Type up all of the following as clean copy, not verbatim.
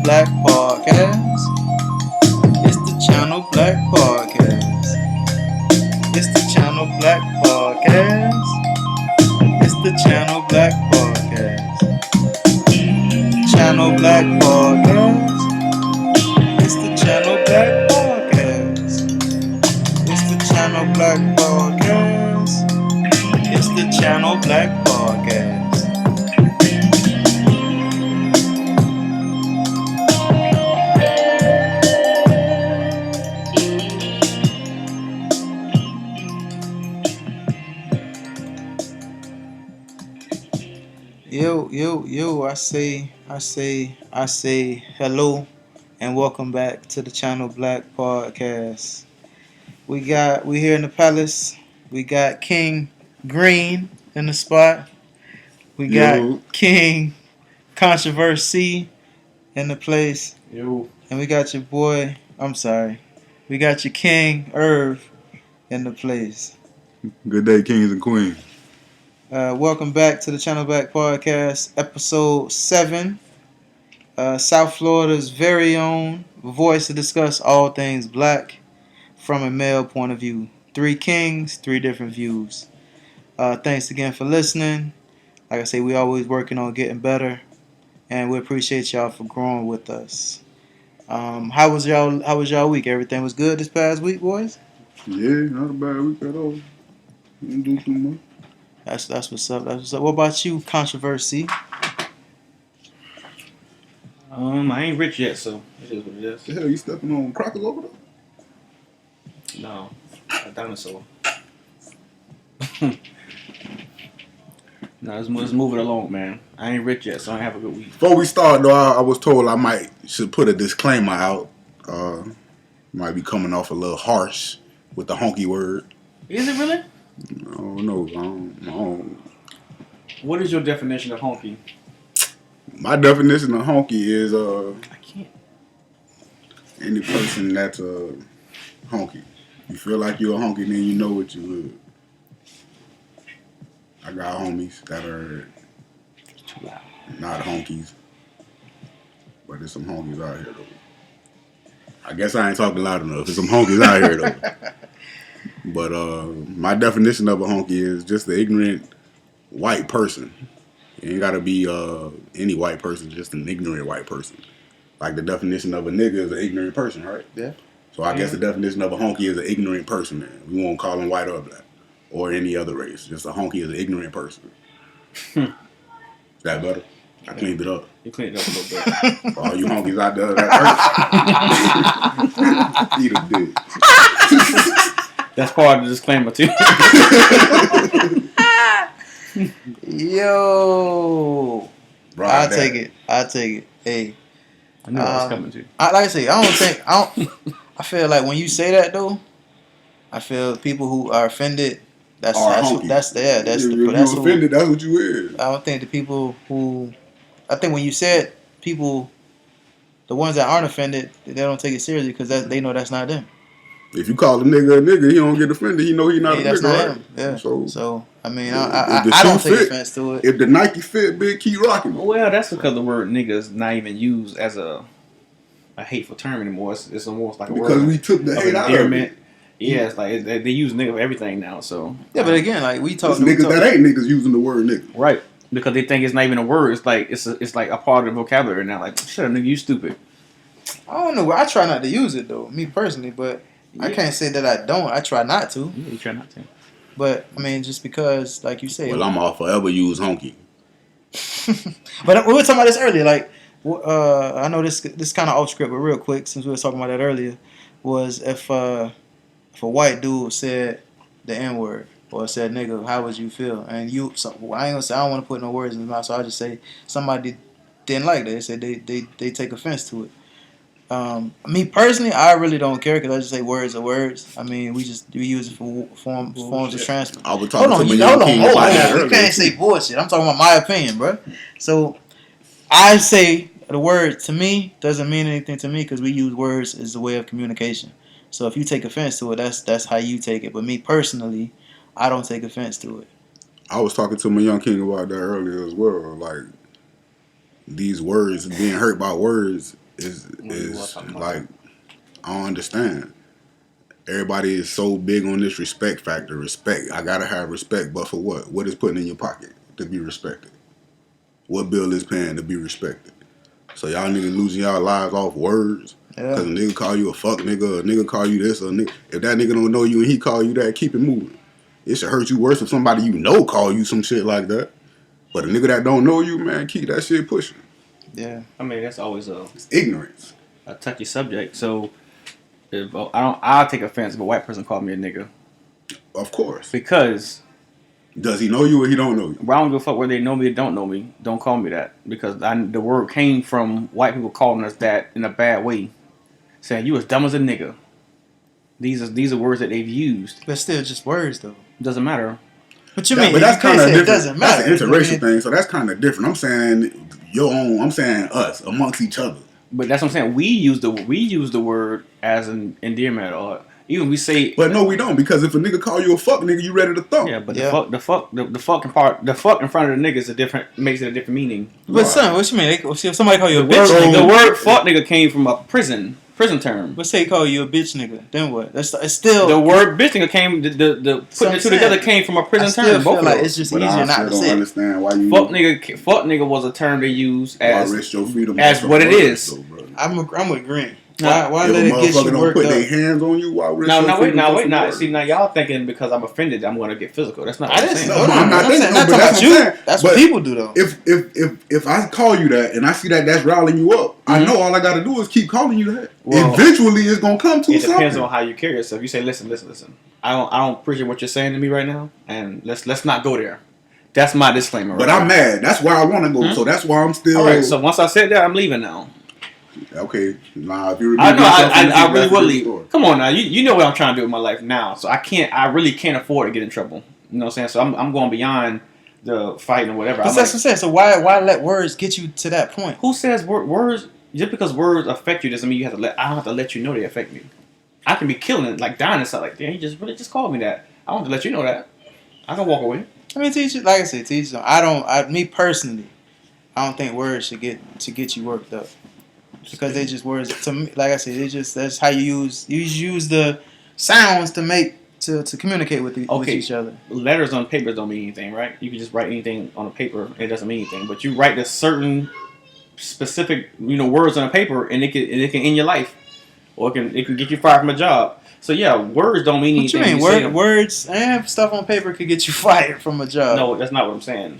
Black Podcast. It's the Channel Black Podcast. It's the Channel Black Podcast. It's the Channel Black Podcast. Channel Black Podcast. It's the Channel Black Podcast. It's the Channel Black Podcast. It's the Channel Black Podcast. Yo, I say hello and welcome back to the Channel Black Podcast. We here in the palace. We got King Green in the spot. We got King Controversy in the place. Yo. And we got your boy, we got your King Irv in the place. Good day, kings and queens. Welcome back to the Channel Black Podcast, episode 7. South Florida's very own voice to discuss all things black from a male point of view. 3 kings, 3 different views. Thanks again for listening. Like I say, we always working on getting better, and we appreciate y'all for growing with us. How was y'all week? Everything was good this past week, boys? Yeah, not a bad week at all. Didn't do too much. That's what's up. What about you, Controversy? I ain't rich yet, so it is what it is. The hell, you stepping on crackers over there? No, a dinosaur. No, let's move it along, man. I ain't rich yet, so I ain't have a good week. Before we start, though, I was told I should put a disclaimer out. Might be coming off a little harsh with the honky word. Is it really? I don't know. I don't. What is your definition of honky? My definition of honky is I can't. any person that's a honky. You feel like you're a honky, then you know what you would. I got homies that are Too loud. not honkies, but there's some honkies out here though. I guess I ain't talking loud enough. There's some honkies out here though. But my definition of a honky is just the ignorant white person. It ain't gotta be any white person, just an ignorant white person. Like the definition of a nigga is an ignorant person, right? Yeah. So I guess the definition of a honky is an ignorant person. Man. We won't call them white or black or any other race. Just a honky is an ignorant person. Is that better? I cleaned it up. You cleaned it up a little bit. For all you honkies out there that hurt. Eat a dick. That's part of the disclaimer too. Yo, I'll take it. Hey, I knew I was coming to. I feel like when you say that though, I feel people who are offended. That's honky. That's If who you're offended, that's what you is. I don't think the people who, I think when you said people, the ones that aren't offended, they don't take it seriously because they know that's not them. If you call a nigga, he don't get offended. He know he not a that's nigga, not right? him. Yeah. So I mean, if I don't take offense to it. If the Nike fit, big, keep rocking. Well, that's because the word nigga is not even used as a hateful term anymore. It's almost like a Because word we took the of hate out of endearment. it. Yeah, it's like they use nigga for everything now. So Yeah, but again, like we There's talk niggas that ain't niggas using the word nigga. right, because they think it's not even a word. It's like it's like a part of the vocabulary now. Like, shut up, nigga, you stupid. I don't know. I try not to use it though, me personally, but I Yeah. can't say that I don't. I try not to. Yeah, you try not to. But I mean, just because, like you say. Well, I'm all forever use honky. But we were talking about this earlier. Like, I know this kind of off script, but real quick, since we were talking about that earlier, was if a white dude said the N word or said nigga, how would you feel? And I ain't gonna say I don't want to put no words in his mouth, so I'll just say somebody didn't like that. They said they take offense to it. Me personally, I really don't care because I just say words are words. I mean, we use it for forms of transport. I was talking to my young king about that You earlier. can't say bullshit. I'm talking about my opinion, bro. So I say the word to me doesn't mean anything to me because we use words as a way of communication. So if you take offense to it, that's how you take it. But me personally, I don't take offense to it. I was talking to my young king about that earlier as well. Like, these words, being hurt by words, is like I don't understand. Everybody is so big on this respect factor. Respect. I gotta have respect, but for what? What is putting in your pocket to be respected? What bill is paying to be respected? So y'all niggas losing y'all lives off words. Yeah. Cause a nigga call you a fuck nigga, a nigga call you this, or a nigga. If that nigga don't know you and he call you that, keep it moving. It should hurt you worse if somebody you know call you some shit like that. But a nigga that don't know you, man, keep that shit pushing. Yeah. I mean, that's always It's ignorance. a touchy subject. So if I'll take offense if a white person called me a nigga Of course. because Does he know you or he don't know you? I don't give a fuck whether they know me or don't know me. Don't call me that because the word came from white people calling us that in a bad way, saying you as dumb as a nigga. These are words that they've used. But still, just words though. Doesn't matter. What you mean? But that's You can't kind of say different. it doesn't matter. That's an interracial thing, so that's kind of different. I'm saying your own. I'm saying us amongst each other. But that's what I'm saying. We use the word as an endearment, or even we say. But no, we don't, because if a nigga call you a fuck nigga, you ready to thump. Yeah, but Yeah. the fuck in front of the nigga is makes it a different meaning. But son, what you mean? If somebody call you a bitch word- nigga, The word fuck nigga came from a prison term. let's say he call you a bitch nigga, then what? It's still The word bitch nigga came the So putting I'm the two saying, together came from a I prison still term. feel Both of like those. it's just But easier I not still to don't say it. understand why you Fuck nigga was a term they use why as risk your freedom as for what it words, is. though, brother. I'm with Green. Nah. Why If let a it get motherfucker you don't worked put up? their hands on you, why risk No, your no, wait, freedom now for wait, some now words? see now y'all thinking because I'm offended I'm gonna get physical. That's not what I I'm didn't. saying. No, I'm not saying thinking- not but talking that's about what I'm you. saying. That's But what people do though. If I call you that and I see that that's riling you up, I know all I got to do is keep calling you that. Well, Eventually, it's gonna come to It depends something. on how you carry yourself. You say, listen. I don't appreciate what you're saying to me right now, and let's not go there. That's my disclaimer. But right I'm there. mad. That's where I want to go. So that's why I'm still. All right. So once I said that, I'm leaving now. Okay, nah. If you I repeat know. yourself, I that's really a will different leave. story. Come on now. You know what I'm trying to do with my life now. So I really can't afford to get in trouble. You know what I'm saying? So I'm going beyond the fighting or whatever. But I'm that's like, what I'm saying. So why let words get you to that point? who says words? Just because words affect you doesn't mean you have to let. I don't have to let you know they affect me. I can be killing it, like dying and stuff like that. You just called me that. I don't have to let you know that. I can walk away. I mean, teach like I said, teach them. Me personally, I don't think words should get you worked up because they just words. To me, like I said, that's how you use the sounds to communicate with each other. Letters on paper don't mean anything, right? You can just write anything on a paper. It doesn't mean anything. But you write the certain specific, words on a paper, and it can end your life, or it can get you fired from a job. So yeah, words don't mean What you anything. mean? when say them. Words and stuff on paper could get you fired from a job. No, that's not what I'm saying.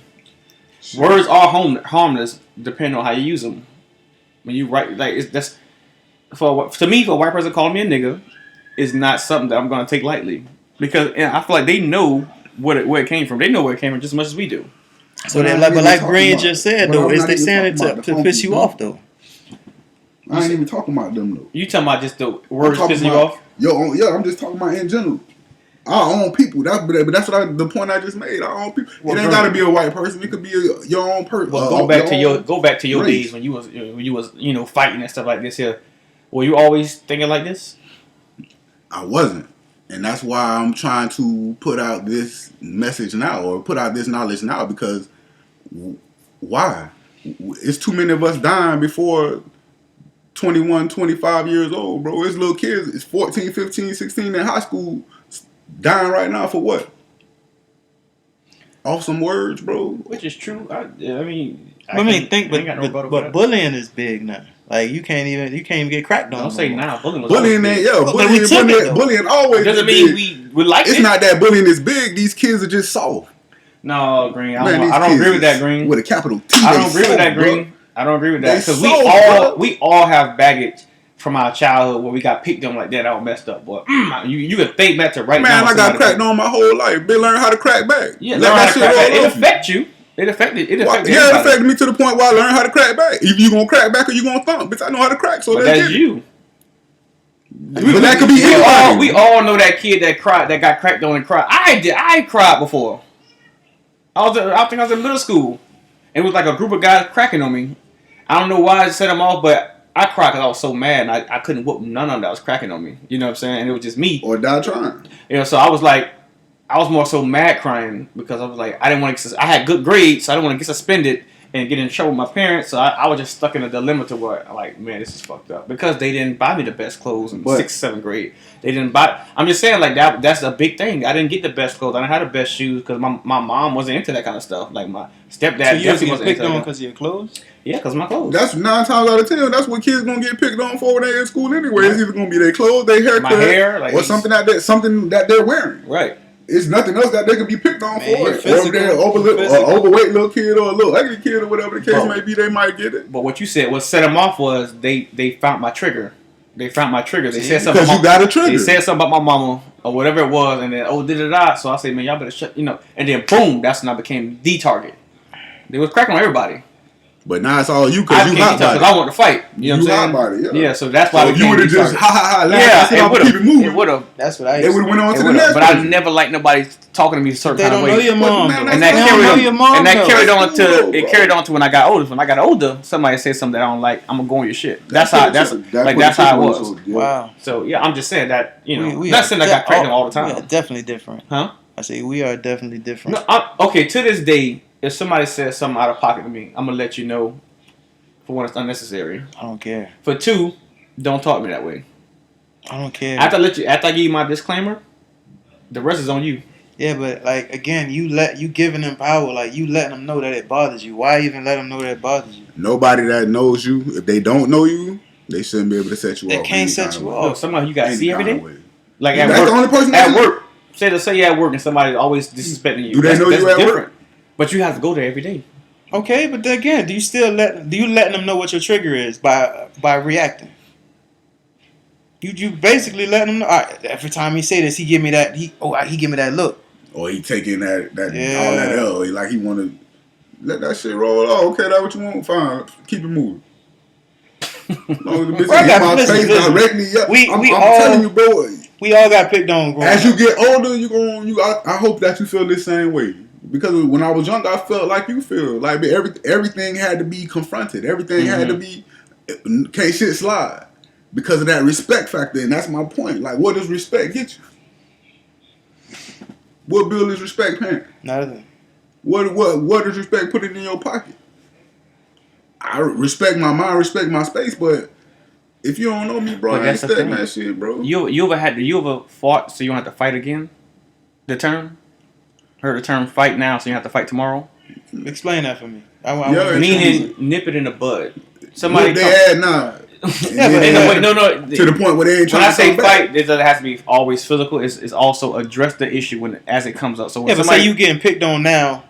Words are harmless, depending on how you use them. When you write, that's to me, for a white person calling me a nigga, is not something that I'm gonna take lightly because I feel like they know where it came from. They know where it came from just as much as we do. So But they I'm like, not but even like talking Green about- just said but though, I'm is not they even saying it talking about to the piss you funky off though? I ain't even talking about them though. You talking about just the I'm words talking pissing you about off? I'm just talking about in general. Our own people. But that's the point I just made. Our own people. Well, it ain't got to be a white person. It could be your own person. Well, go back to your race. days when you was fighting and stuff like this here. Were you always thinking like this? I wasn't. And that's why I'm trying to put out this message now or put out this knowledge now because why? It's too many of us dying before 21, 25 years old, bro. It's little kids. It's 14, 15, 16 in high school dying right now for what? Off some words, bro. Which is true. I mean, But bullying is big now. Like you can't even get cracked on. Don't say now. Bullying was Bullying, always big. bullying always Doesn't big. mean we like It's it. not that bullying is big. These kids are just soft. No, Green. Man, these I don't kids agree with is that, Green. With a capital T. I they don't agree with soft, that, bro. Green. I don't agree with that They because soft, we all have baggage from our childhood where we got picked on like that. I was messed up, boy. You can think back to right now. Man, I got cracked on my whole life. Been learning how to crack back. Yeah, Let learn how that to shit crack back. roll It off you. affect you. It affected. It affected. Yeah, it everybody. affected me to the point where I learned how to crack back. Either you gonna crack back or you gonna thump. Bitch, I know how to crack, so But let's that's get it. you. But that could be We anybody. all know that kid that cried, that got cracked on and cried. I cried before. I think I was in middle school. It was like a group of guys cracking on me. I don't know why I set them off, but I cried because I was so mad. And I couldn't whoop none of them that was cracking on me. You know what I'm saying? And it was just me. Or die trying. So I was like, I was more so mad crying because I was like, I didn't want to. I had good grades, so I didn't want to get suspended and get in trouble with my parents. So I was just stuck in a dilemma to where, like, man, this is fucked up. Because they didn't buy me the best clothes in But- 6th, 7th grade. They didn't buy. I'm just saying, like, that's a big thing. I didn't get the best clothes. I didn't have the best shoes because my mom wasn't into that kind of stuff. Like, my stepdad So you definitely get wasn't picked into on that. because of your clothes? Yeah, because my clothes. That's 9 times out of 10. That's what kids gonna get picked on for when they in school anyway. It's either gonna be their clothes, their haircut, My hair, like or something that they're wearing. Right. It's nothing else that they could be picked on Man, for. you're Or if physical. they're an overweight little kid or a little ugly kid or whatever the case Bro. may be, they might get it. But what you said, what set them off was they found my trigger. They found my trigger. They said something. Because you got a trigger. They said something about my mama or whatever it was, and then da. So I said, man, y'all better shut, And then boom, that's when I became the target. They was cracking on everybody. But now it's all you I because you became hot the target body. because I want to fight. You know what I'm hot saying? body, yeah. So that's why So I if you became would have the just target. laugh, Yeah, and it would keep it moving. have. It would have. That's what I They used would have went on to the But next I person. never liked nobody talking to me a certain They kind of don't way. know your mom, man, though. And They that don't carried know on. your mom, And that though. carried on That's to cool, it bro. carried on to when I got older. When I got older, somebody said something that I don't like. I'm gonna go on your shit. That's how. That's how it was. Wow. So yeah, I'm just saying that We not are saying I got pregnant all the We are time, definitely different. huh? I say we are definitely different. No, okay. To this day, if somebody says something out of pocket to me, I'm gonna let you know. For one, it's unnecessary. I don't care. For two, don't talk to me that way. I don't care. After I give you my disclaimer, the rest is on you. Yeah, but like again, you giving them power, like you letting them know that it bothers you. Why even let them know that it bothers you? Nobody that knows you, if they don't know you, they shouldn't be able to set you They off. can't any set kind you of off. way. Look, somebody you gotta Any see every kind day. of way. Like at That's work. the only person At that work. Say you're at work and somebody's always disrespecting you. Do they know you at work? But you have to go there every day. Okay, but then again, do you letting them know what your trigger is by reacting? You basically letting them know. All right, every time he say this, he give me that he give me that look. Or he taking that Yeah. all that L. Like he want to let that shit roll. Oh, okay, that's what you want. Fine, keep it moving. No, the bitch Bro, I hit got- my listen, face listen. directly. Yeah, We I'm all- telling you, bro. We all got picked on growing As up. you get older, I hope that you feel the same way. Because when I was young, I felt like you feel. Like everything had to be confronted. Everything had to be can't shit slide because of that respect factor. And that's my point. Like, what does respect get you? What bill is respect paying? Nothing. What does respect put it in your pocket? I respect my mind, respect my space, but if you don't know me, bro, But I ain't that's the studying thing. that shit, bro. You ever fought so you don't have to fight again? The term? Heard the term fight now so you don't have to fight tomorrow? Explain that for me. Yeah, Meaning nip it in the bud. Somebody What they talk- had now. Yeah, but no. To the point where they ain't When trying I to say come back. fight, it doesn't have to be always physical. It's also address the issue as it comes up. So when Yeah, but somebody, say you getting picked on now,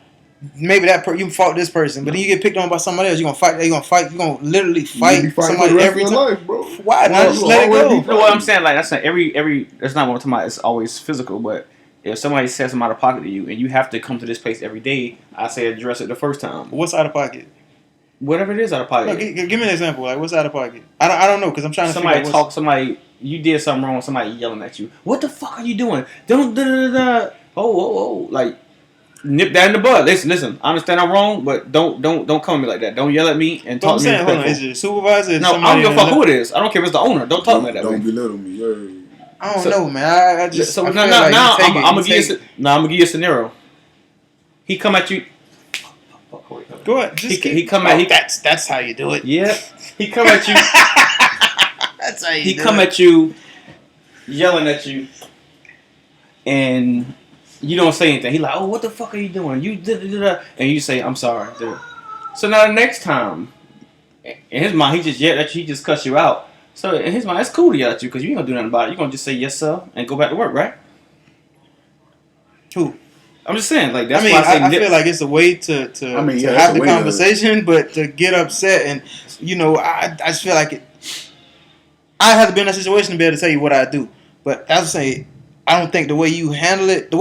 maybe you fought this person, but then you get picked on by somebody else. You gonna fight? You gonna literally You fight be fighting somebody for the rest every of time? your life, bro. Why not just let it always go? be you know what I'm saying? Like that's not every. That's not what I'm talking about. It's always physical, but if somebody says something out of pocket to you and you have to come to this place every day, I say address it the first time. What's out of pocket? Whatever it is out of pocket. No, give me an example. Like what's out of pocket? I don't know because I'm trying to Somebody figure out talk. Somebody you did something wrong. Somebody yelling at you. What the fuck are you doing? Don't da da da. Oh. Like nip that in the bud. Listen. I understand I'm wrong, but don't come at me like that. Don't yell at me and But talk I'm to me. saying, hold on, respectful. is it a supervisor? Is No, I somebody don't give a in fuck the- who it is. I don't care if it's the owner. Don't talk to me that Don't way. belittle me. Yeah. I don't So- know, man. I just So I now feel like you take I'm it, gonna you give take you. I'm gonna give you a scenario. He come at you. Go ahead. Just He come at. That's how you do it. Yeah. He come at you. That's how you He do come it. at you, yelling at you, and you don't say anything. He like, oh, what the fuck are you doing? You da. And you say, I'm sorry. Da. So now the next time, in his mind, he just yelled at you. He just cuss you out. So in his mind, it's cool to yell at you because you ain't gonna do nothing about it. You gonna just say yes sir and go back to work, right? Who? I'm just saying, like that's I mean, why I say I feel like it's a way to I mean, yeah, have it's a the way to- conversation, but to get upset and I just feel like it. I have to be in that situation to be able to tell you what I do, but that's say I don't think the way you handle it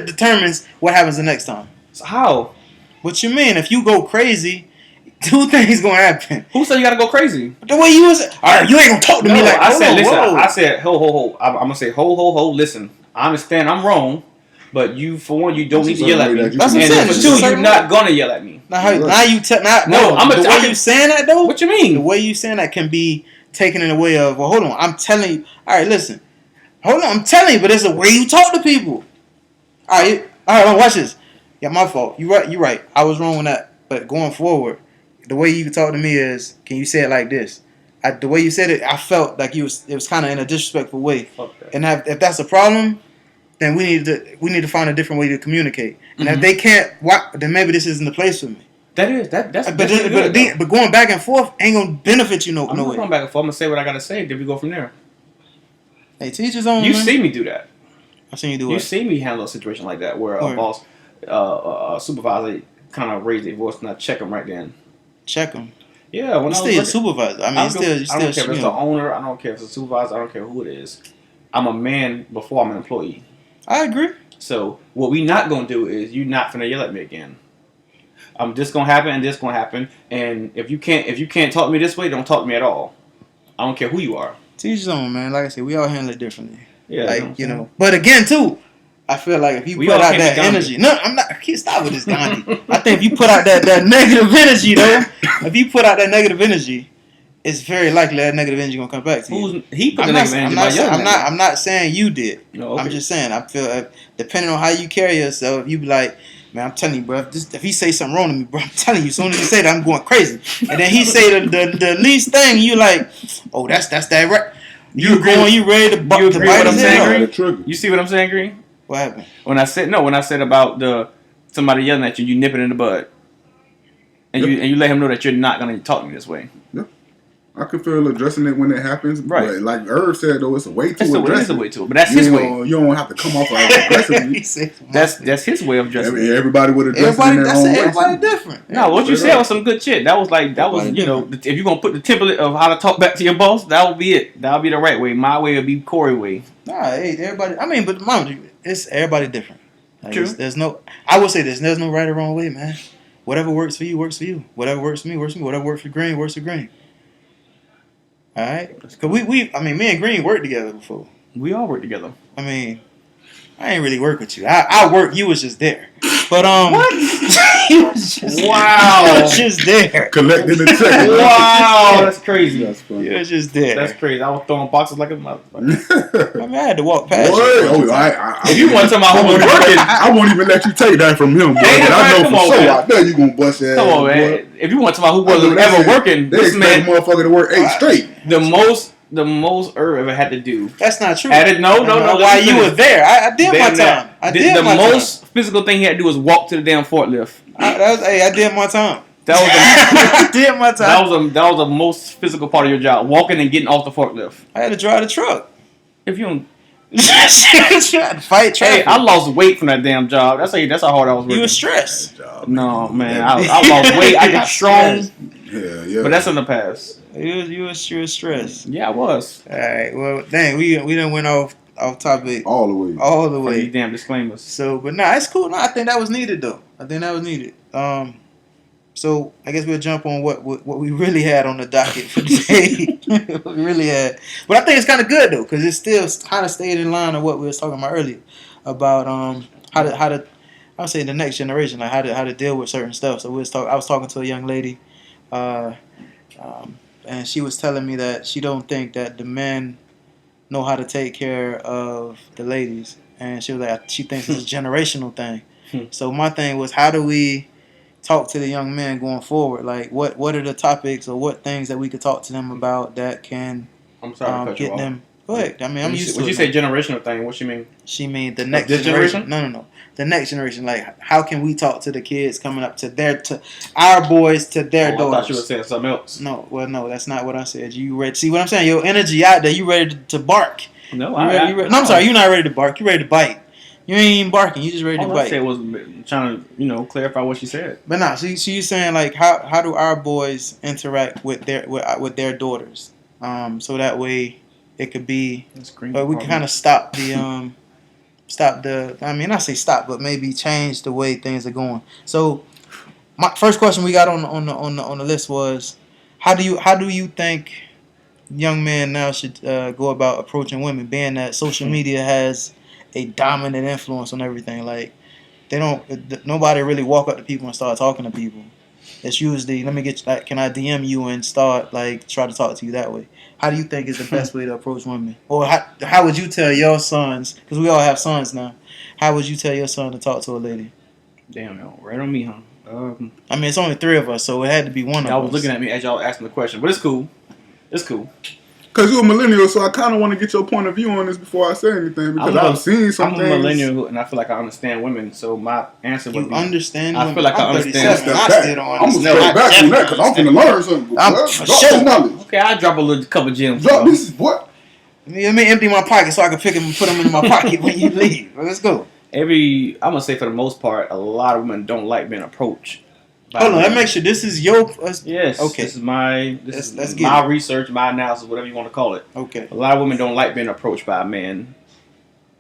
determines what happens the next time. so how? What you mean? If you go crazy, two things gonna happen. Who said you gotta go crazy? The way you was, all right, you ain't gonna talk to me like. I hold said, on, listen. whoa. I said, ho. I'm gonna say, ho. Listen, I understand I'm wrong, but you, for one, you don't That's need to a yell at certain me. way that you That's what I'm And saying. for It's two, a you're certain not way. gonna yell at me. Now you not No, I'm the I way can- you saying that though. What you The mean? way you saying that can be taken in a way of, well, hold on, I'm telling you. All right, listen, hold on, I'm telling you, but it's the way you talk to people. All right, watch this. Yeah, my fault. You right. I was wrong on that. but going forward, the way you talk to me is, can you say it like this? The way you said it, I felt like it was kind of in a disrespectful way. Fuck that. And if that's a problem, then we need to find a different way to communicate. And if they can't, then maybe this isn't the place for me. That's But going back and forth ain't gonna benefit you no I'm not way. going back and forth. I'm gonna say what I gotta say. Then we go from there. Hey, teach his own. You man. see me do that. I seen you do You it. see me handle a situation like that where a boss, a supervisor, kind of raise their voice and I check them right then. Check him. Yeah, when You I still a was supervisor. I mean, I you don't still care if it's you the know. owner. I don't care if it's a supervisor. I don't care who it is. I'm a man before I'm an employee. I agree. So what we not gonna do is you not finna yell at me again. This gonna happen and this gonna happen. And if you can't talk to me this way, don't talk to me at all. I don't care who you are. Teach his own, man. Like I said, we all handle it differently. Yeah, Like, you know. But again, too, I feel like if you We put all out can't that be Gandhi. energy. No, I'm not. I can't stop with this Gandhi. I think if you put out that negative energy, though, if you put out that negative energy, it's very likely that negative energy gonna come back to you. He put the negative energy by yelling at me. I'm not saying you did. No, okay. I'm just saying I feel depending on how you carry yourself, you be like, man, I'm telling you, bro. If he say something wrong to me, bro, I'm telling you. As soon as he say that, I'm going crazy. And then he say the least thing, you like, oh, that's that right. You agree going? with- You ready to you bite agree with what I'm his saying, head Green? off? Trigger. You see what I'm saying, Green? What happened? When I said about somebody yelling at you, you nip it in the bud, and you let him know that you're not gonna talk to me this way. I can feel addressing it when it happens. Right. But like Irv said, though, it's a way to It's address a it. way to it, but that's his way. You don't have to come off aggressively. He said, That's his way of addressing it. Everybody would address everybody. it in their own way. Everybody too. different. No, what you said was some good shit. That was Everybody if you're gonna put the template of how to talk back to your boss, that would be it. That would be the right way. My way would be Corey way. Nah, hey, everybody. I mean, but mom, it's everybody different. Like, True. There's no. I would say this. There's no right or wrong way, man. Whatever works for you works for you. Whatever works for me works for me. Whatever works for Green works for Green. All right. Cause me and Green worked together before. We all work together. I mean, I ain't really work with you. I work. You was just there. But What? you was just Wow. You was just there. Collecting the check. Wow, that's crazy. That's funny. You was just there. That's crazy. I was throwing boxes like a motherfucker. I mean, I had to walk past Boy, you. If you want to tell my who was working, I won't even let you take that from him, boy. Hey, But I know come for on, sure man. out there you gonna bust your ass. come on, boy. man. If you want to tell my who I know wasn't they ever said- working, They this expect man, motherfucker to work 8 straight. the most Irv ever had to do. That's not true. No. While you were there, I did my Damn that. time. I did the my most physical thing he had to do was walk to the damn forklift. time. I did my time. That was I did my time. that was the most physical part of your job, walking and getting off the forklift. I had to drive the truck. If you don't, Fight traffic. hey, I lost weight from that damn job. That's how hard I was working. You was stressed. No, man, I lost weight. I got strong, Yeah. but that's in the past. You was stressed. Yeah, I was. All right. Well, dang, we done went off topic all the way. all the For these way. damn disclaimers. So, but nah, it's cool. No, I think that was needed though. So I guess we'll jump on what we really had on the docket for today. What we really had, but I think it's kind of good though because it still kind of stayed in line of what we was talking about earlier about how to I would say the next generation, like how to deal with certain stuff. So I was talking to a young lady, and she was telling me that she don't think that the men know how to take care of the ladies, and she was like, she thinks it's a generational thing. So my thing was, how do we talk to the young men going forward? Like, what are the topics or what things that we could talk to them about that can I'm sorry to cut you get off. them? Go ahead. I mean, I'm used to When it. you say generational thing, what you mean? She mean the next this generation. No. The next generation. Like, how can we talk to the kids coming up to our boys to their I daughters? thought you were saying something else. No, that's not what I said. You ready? See what I'm saying? Your energy out there. You ready to bark? No, No, I'm sorry. You're not ready to bark. You ready to bite? You ain't even barking. You just ready to All I bite. said was trying to clarify what she said. But nah, so you saying like how do our boys interact with their daughters? So that way it could be, but we can kind of stop the I mean, not say stop, but maybe change the way things are going. So my first question we got on the list was how do you think young men now should go about approaching women, being that social media has a dominant influence on everything? Like, nobody really walk up to people and start talking to people. It's usually, let me get, like, can I DM you and start, like, try to talk to you that way? How do you think is the best way to approach women? Or how would you tell your sons, because we all have sons now, how would you tell your son to talk to a lady? Damn, right on me, huh? I mean, it's only 3 of us, so it had to be one of us. Y'all was looking at me as y'all asking the question, but it's cool. It's cool. Because you're a millennial, so I kind of want to get your point of view on this before I say anything. Because I've seen some I'm things. a millennial, and I feel like I understand women, so my answer would You be... understand? I feel like I understand. I still don't I'm going to understand. step back from that because I'm going to learn something. Drop some knowledge. Okay, I'll drop a couple gems. Drop this is what? Let me empty my pocket so I can pick them and put them in my pocket when you leave. Let's go. I'm going to say for the most part, a lot of women don't like being approached. Hold on, let me make sure this is your... Yes. Okay. This is my Let's get my it. research, my analysis, whatever you want to call it. Okay. A lot of women don't like being approached by a man.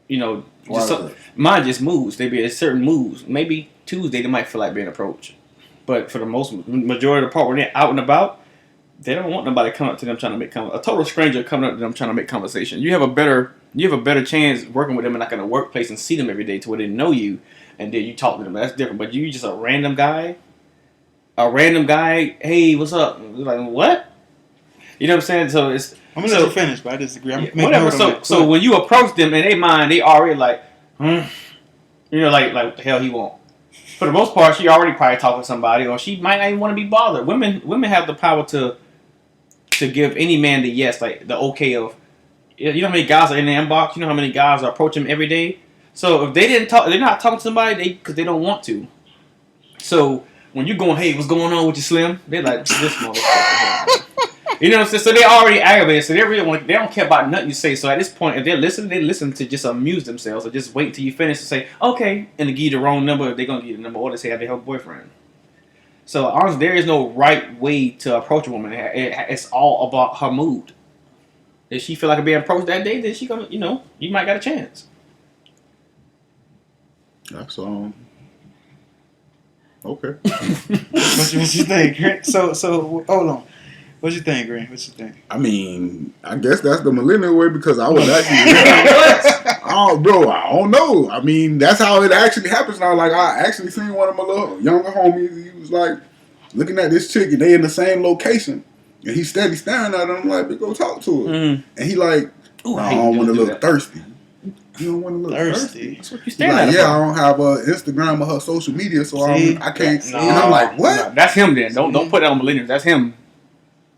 You know, Why is that? mine just moves. They be at certain moves. Maybe Tuesday they might feel like being approached, but for the majority of the part when they're out and about, they don't want nobody coming up to them trying to make a total stranger coming up to them trying to make conversation. You have a better chance working with them in like in a workplace and see them every day to where they know you, and then you talk to them. That's different. But you just a random guy. Hey, what's up? Like what? You know what I'm saying? So it's. I'm gonna let you finish, but I disagree. I'm making Whatever. note on that. So when you approach them in their mind, they already like, you know, like what the hell he want. For the most part, she already probably talking to somebody, or she might not even want to be bothered. Women have the power to give any man the yes, like the okay of. You know how many guys are in the inbox? You know how many guys are approaching them every day? So if they didn't talk, they're not talking to somebody because they don't want to. So when you going, hey, what's going on with you, Slim? They're like, this motherfucker. You know what I'm saying? So they already aggravated. So they don't care about nothing you say. So at this point, if they're listening, they listen to just amuse themselves or just wait till you finish and say, okay, and to give you the wrong number, if they're going to give you the number, or they say have they have a boyfriend. So honestly, there is no right way to approach a woman. It's all about her mood. If she feel like being approached that day, then she gonna, you might got a chance. That's okay. What you think, Grant? So hold on. What you think, Grant? What you think? I mean, I guess that's the millennial way because I was actually... bro, I don't know. I mean, that's how it actually happens now. Like, I actually seen one of my little younger homies. He was like looking at this chick and they in the same location. And he steady staring at her. I'm like, go talk to her. Mm. And he like, Ooh, I don't want to look thirsty. You don't want to look thirsty? That's what you He's staring like, at. yeah, I don't have Instagram or her social media, so I can't. See? And I'm like, what? No, that's him then. Don't put that on millennials. That's him.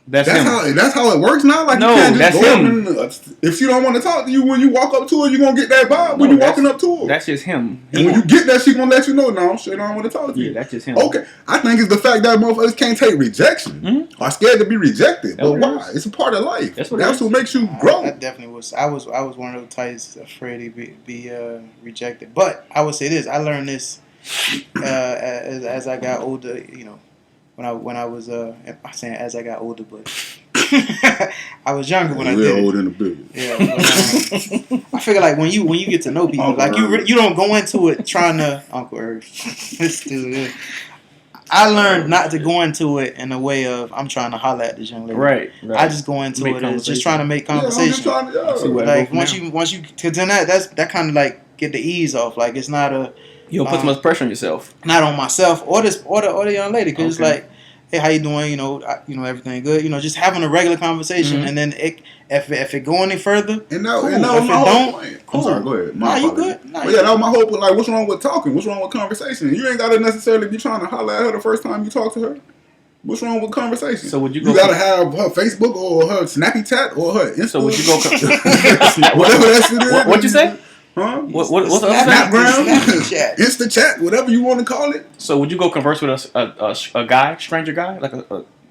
That's him. That's how it works now. Like, No, you can't just that's go him. up and, if she don't want to talk to you when you walk up to her, you gonna get that vibe when you walking up to her. That's just him. And when you get that, she gonna let you know. No, shit, I don't want to talk to you. Yeah, that's just him. Okay, I think it's the fact that motherfuckers can't take rejection or scared to be rejected. That's But what it why? It's a part of life. That's That's what what makes you grow. I definitely was. I was one of those types afraid to be rejected. But I would say this. I learned this as I got older. You know, when I was I'm saying as I got older, but I was younger when I did old it. in the business. Yeah, but, I figure like when you get to know people, Uncle like Irv. you don't go into it trying to Uncle Irv. This dude. I learned not to go into it in a way of I'm trying to holler at this young lady. Right. I just go into Make it as just trying to make Yeah, I'm just conversation. trying to, See what- Like Go once you cause then that kind of like get the ease off. Like it's not You don't put so much pressure on yourself. not on myself or the young lady because it's Okay. like, hey, how you doing? You know, everything good. You know, just having a regular conversation, Mhm. and then if it go any further, And that, cool. and that was If my it whole don't, point. cool. I'm sorry, go ahead. Nah, My you apologies. good. Nah, But you yeah, that was my whole point. Like, what's wrong with talking? What's wrong with conversation? You ain't got to necessarily be trying to holler at her the first time you talk to her. What's wrong with conversation? So would you go? You gotta have her Facebook or her Snappy Chat or her Insta. So would you go? whatever that shit is. What you say? Huh? What's the other Snap- thing? Snapgram? Chat. Insta Chat, whatever you want to call it. So would you go converse with a guy, stranger guy, like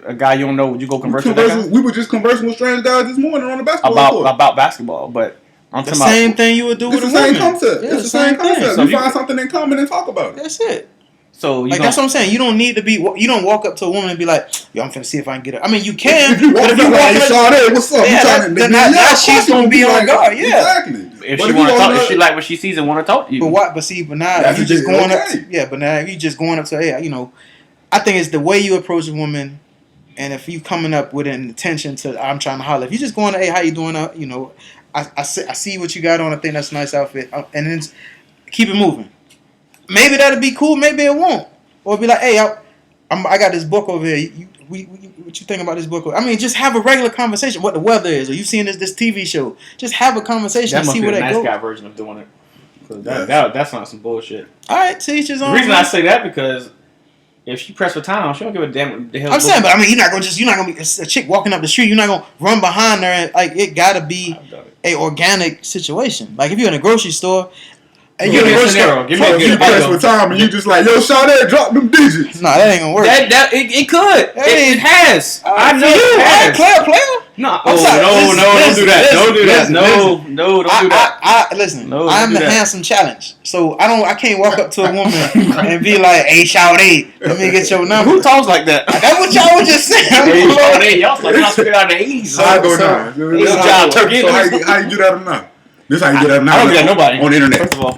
a guy you don't know? Would you go converse with that guy We were just conversing with strange guys this morning on the basketball court. about basketball? But I'm The talking same about. thing you would do It's with the a same woman. concept. Yeah, It's the same concept. So you you- find something in common and talk about it. That's it. So you Like don't, that's what I'm saying. You don't need to be. You don't walk up to a woman and be like, "Yo, I'm finna see if I can get her." I mean, you can. If you walk but up like, up- saw that, what's up? Yeah, You trying to then now she's gonna be on guard, yeah. Exactly. if But she you want to on talk, the- if she like what she sees and want to talk to you. But what? But see, but now That's you just okay. going up. To, but now you just going up to, hey, I think it's the way you approach a woman, and if you coming up with an intention to, I'm trying to holler. If you just going to, hey, how you doing? I see what you got on. I think that's a nice outfit, and then keep it moving. Maybe that'll be cool. Maybe it won't. Or be like, hey, I got this book over here. What you think about this book? I mean, just have a regular conversation. What the weather is, or you seen this TV show? Just have a conversation that and must see be where a that nice goes. guy version of doing it. 'Cause that's not some bullshit. All right, teach his The own. reason I say that because If she pressed for time, she don't give a damn what the hell. I'm saying, but I mean, you're not gonna be a chick walking up the street. You're not gonna run behind her. And, like, it gotta be a organic situation. Like if you're in a grocery store. And Give me a scenario. Give me a You press for time and you just like, yo, Sade, drop them digits. No, that ain't gonna work. It could. Hey, it has. I know you, it has. player. No, I'm sorry. don't do that. Don't do that. No, don't do that. Listen. No, I'm the handsome challenge, so I can't walk up to a woman and be like, "Hey, Sade, let me get your number." Who talks like that? That's what y'all was just saying. Hey, Sade, y'all like y'all speaking out of the 80s. So I go now. John Turkey. So how you get out of now? This how you get out of now? I don't get nobody on the internet. First of all,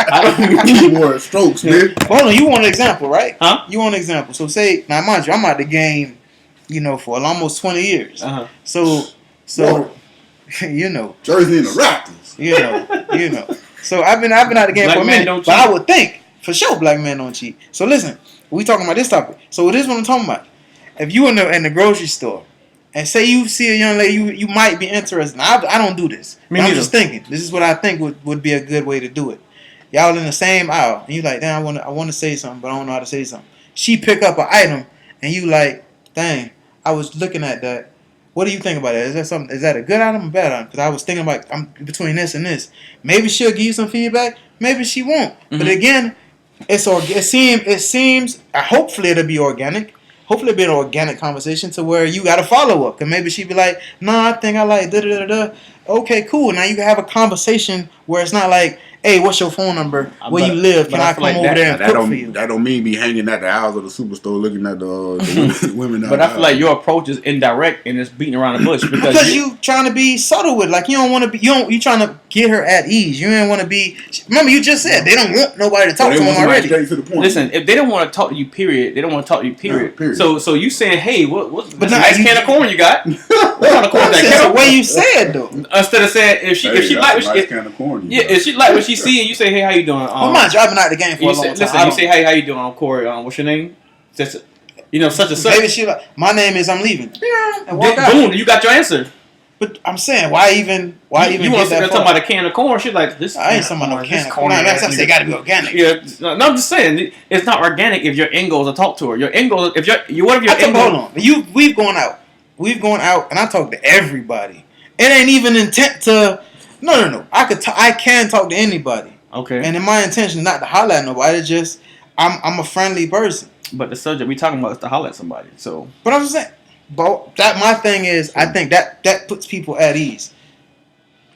I don't Keyboard strokes, man. Hold on, you want an example, right? Huh? You want an example. So say, now mind you, I'm out the game, for almost 20 years. Uh-huh. So Jersey and the Raptors. you know. So I've been out the game Black for a men minute, don't but cheat. I would think for sure black men don't cheat. So listen, we talking about this topic. So this is what I'm talking about. If you in the grocery store and say you see a young lady you might be interested. Now, I don't do this. Me But I'm neither. just thinking. This is what I think would be a good way to do it. Y'all in the same aisle and you like, damn, I want to say something, but I don't know how to say something. She pick up an item and you like, dang, I was looking at that. What do you think about that? Is that a good item or bad item? Because I was thinking about I'm between this and this. Maybe she'll give you some feedback. Maybe she won't. Mm-hmm. But again, it seems. Hopefully it'll be organic. Hopefully it'll be an organic conversation to where you got to follow up. Cause maybe she'd be like, "Nah, I think I like da da da da." Okay, cool. Now you can have a conversation where it's not like, "Hey, what's your phone number? Where you live? Can I come over there and cook for you?" That don't mean be hanging at the aisles of the superstore looking at the women. But I feel like your approach is indirect and it's beating around the bush because you trying to be subtle with, like, you don't want to be, you trying to get her at ease. You ain't want to be. Remember, you just said they don't want nobody to talk to them already. Straight to the point. Listen, if they don't want to talk to you, period, they don't want to talk to you, period. No, period. So you saying, hey, what's But this now nice you- can of corn you got? What kind of corn is that? That's the way you said though. Instead of saying if she like what she kind of corn. if she like what she see and you say, hey, how you doing? Well, mind you, I've been out the game for a long time. Listen, you say, hey, how you doing, Corey? What's your name? Just, such and such. Maybe she like, my name is I'm leaving. Yeah, and walk out. Boom, you got your answer. But I'm saying, why even You want to talk about a can of corn? She's like, this. I ain't talking about no can of corn. That's why they got to be organic. Yeah, no, I'm just saying it's not organic if your end goal is to talk to her. Your end goal, if what if your end goal? Hold on, we've gone out, and I talk to everybody. It ain't even intent to. No. I can talk to anybody. Okay. And in my intention is not to holler at nobody. It's just I'm a friendly person. But the subject we talking about is to holler at somebody. So. But I'm just saying. But that my thing is, I think that puts people at ease.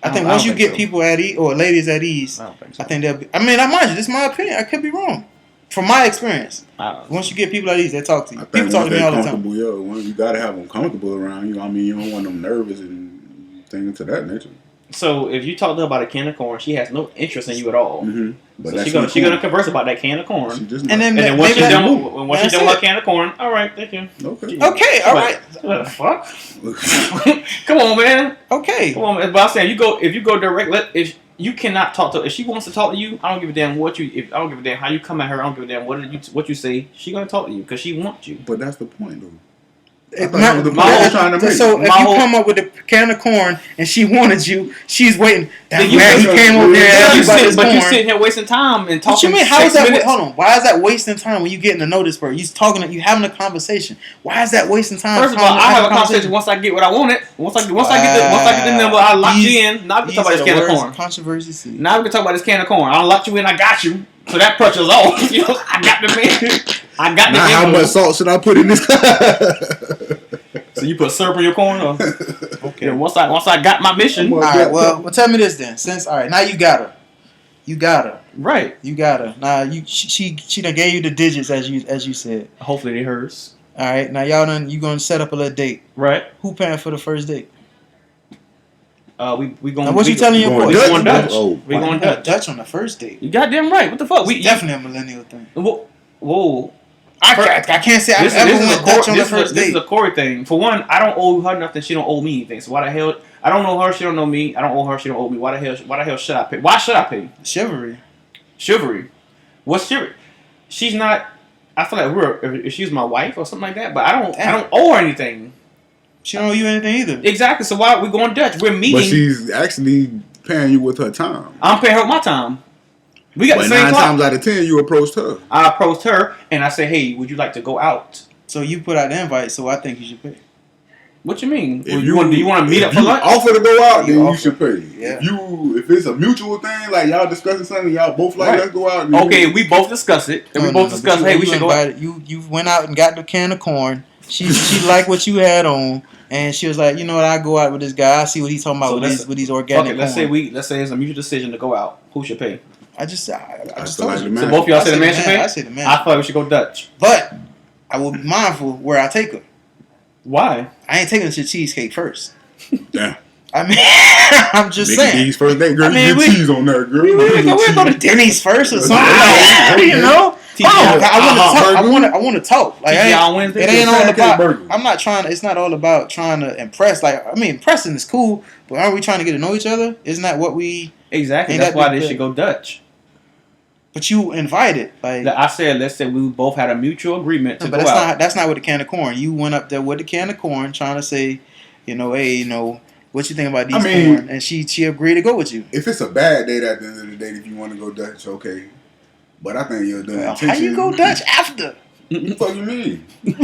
I think once you get people at ease or ladies at ease, I don't think so. I think they'll be. I mean, I mind you, this is my opinion. I could be wrong. From my experience, once you get people at ease, they talk to you. People talk to me all the time. You gotta have them comfortable around you. I mean, you don't want them nervous and things to that nature. So if you talk to her about a can of corn, she has no interest in you at all. Mm-hmm. But so she gonna converse about that can of corn. And then once she's done with her can of corn, all right, thank you. Okay, all right. What the fuck? Come on, man. Okay. Come on, man. But I'm saying if you go direct, if you cannot talk to her, if she wants to talk to you, I don't give a damn I don't give a damn how you come at her. I don't give a damn what you say. She gonna talk to you because she wants you. But that's the point, though. So if you come up with a can of corn and she wanted you, she's waiting. He came over there. But you sitting here wasting time and talking. What you mean? How is that? Hold on. Why is that wasting time when you getting to know this person? You having a conversation. Why is that wasting time? First of all, I have a conversation once I get what I wanted. Once I get the number, I lock you in. Now we can talk about this can of corn. Controversy. Now we can talk about this can of corn. I locked you in. I got you. So that pressure's off. I got the man. I got the man. How much salt should I put in this? So you put syrup in your corn? Or? Okay. Yeah, once I got my mission. All right. Well, tell me this then. Now you got her. Right. You got her. Now she done gave you the digits as you said. Hopefully they hers. All right. Now you gonna set up a little date. Right. Who paying for the first date? We going. Now what you telling your boy? We going Dutch. Oh, we going Dutch on the first date. You goddamn right. What the fuck? It's definitely a millennial thing. Whoa. I can't say I've ever went Dutch on the first date. This is a Corey thing. For one, I don't owe her nothing. She don't owe me anything. So why the hell? I don't know her. She don't know me. I don't owe her. She don't owe me. Why the hell should I pay? Why should I pay? Chivalry. What's chivalry? She's not. I feel like if she's my wife or something like that. But I don't owe her anything. She don't owe you anything either. Exactly. So why are we going Dutch? We're meeting. But she's actually paying you with her time. I'm paying her with my time. We got But the same 9 clock. times out of 10, you approached her. I approached her and I said, "Hey, would you like to go out?" So you put out the invite, so I think you should pay. What you mean? If Do you want to meet if up for you lunch? offer to go out, You then you offer. should pay. Yeah. If it's a mutual thing, like y'all discussing something, y'all both like, Right. let's go out. then Okay, we both discuss it, and we both discuss, hey, we should go out. invited, you went out and got the can of corn. She liked what you had on, and she was like, you know what? I go out with this guy. I see what he's talking about So with these Fuck organic. it. Let's say corn. let's say it's a mutual decision to go out. Who should pay? I just feel told like you. the man. So both of y'all I say the say man the should man. pay. I say the man. I thought we should go Dutch. But I will be mindful where I take her. Why? I ain't taking her to Cheesecake first. Damn. I mean, I'm just Mickey saying. D's first date, girl. I mean, you we- get cheese on there, girl. We're gonna go to Denny's first or something. Yeah. You know. TGI Hold on, I burger. want to talk. Like, TGI I on Wednesday? ain't, it ain't all Pancake about. burger. I'm not trying. It's not all about trying to impress. Like, I mean, impressing is cool, but aren't we trying to get to know each other? Isn't that what we? Exactly. Ain't That's that why the- they should go Dutch. But you invited. Like, I said, let's say we both had a mutual agreement to but go that's out. not. That's not with the can of corn. You went up there with the can of corn, trying to say, hey, what you think about these I mean- corn? And she agreed to go with you. If it's a bad date at the end of the date, if you want to go Dutch, okay. But I think you're doing Well, how you go Dutch after? What the fuck you mean? It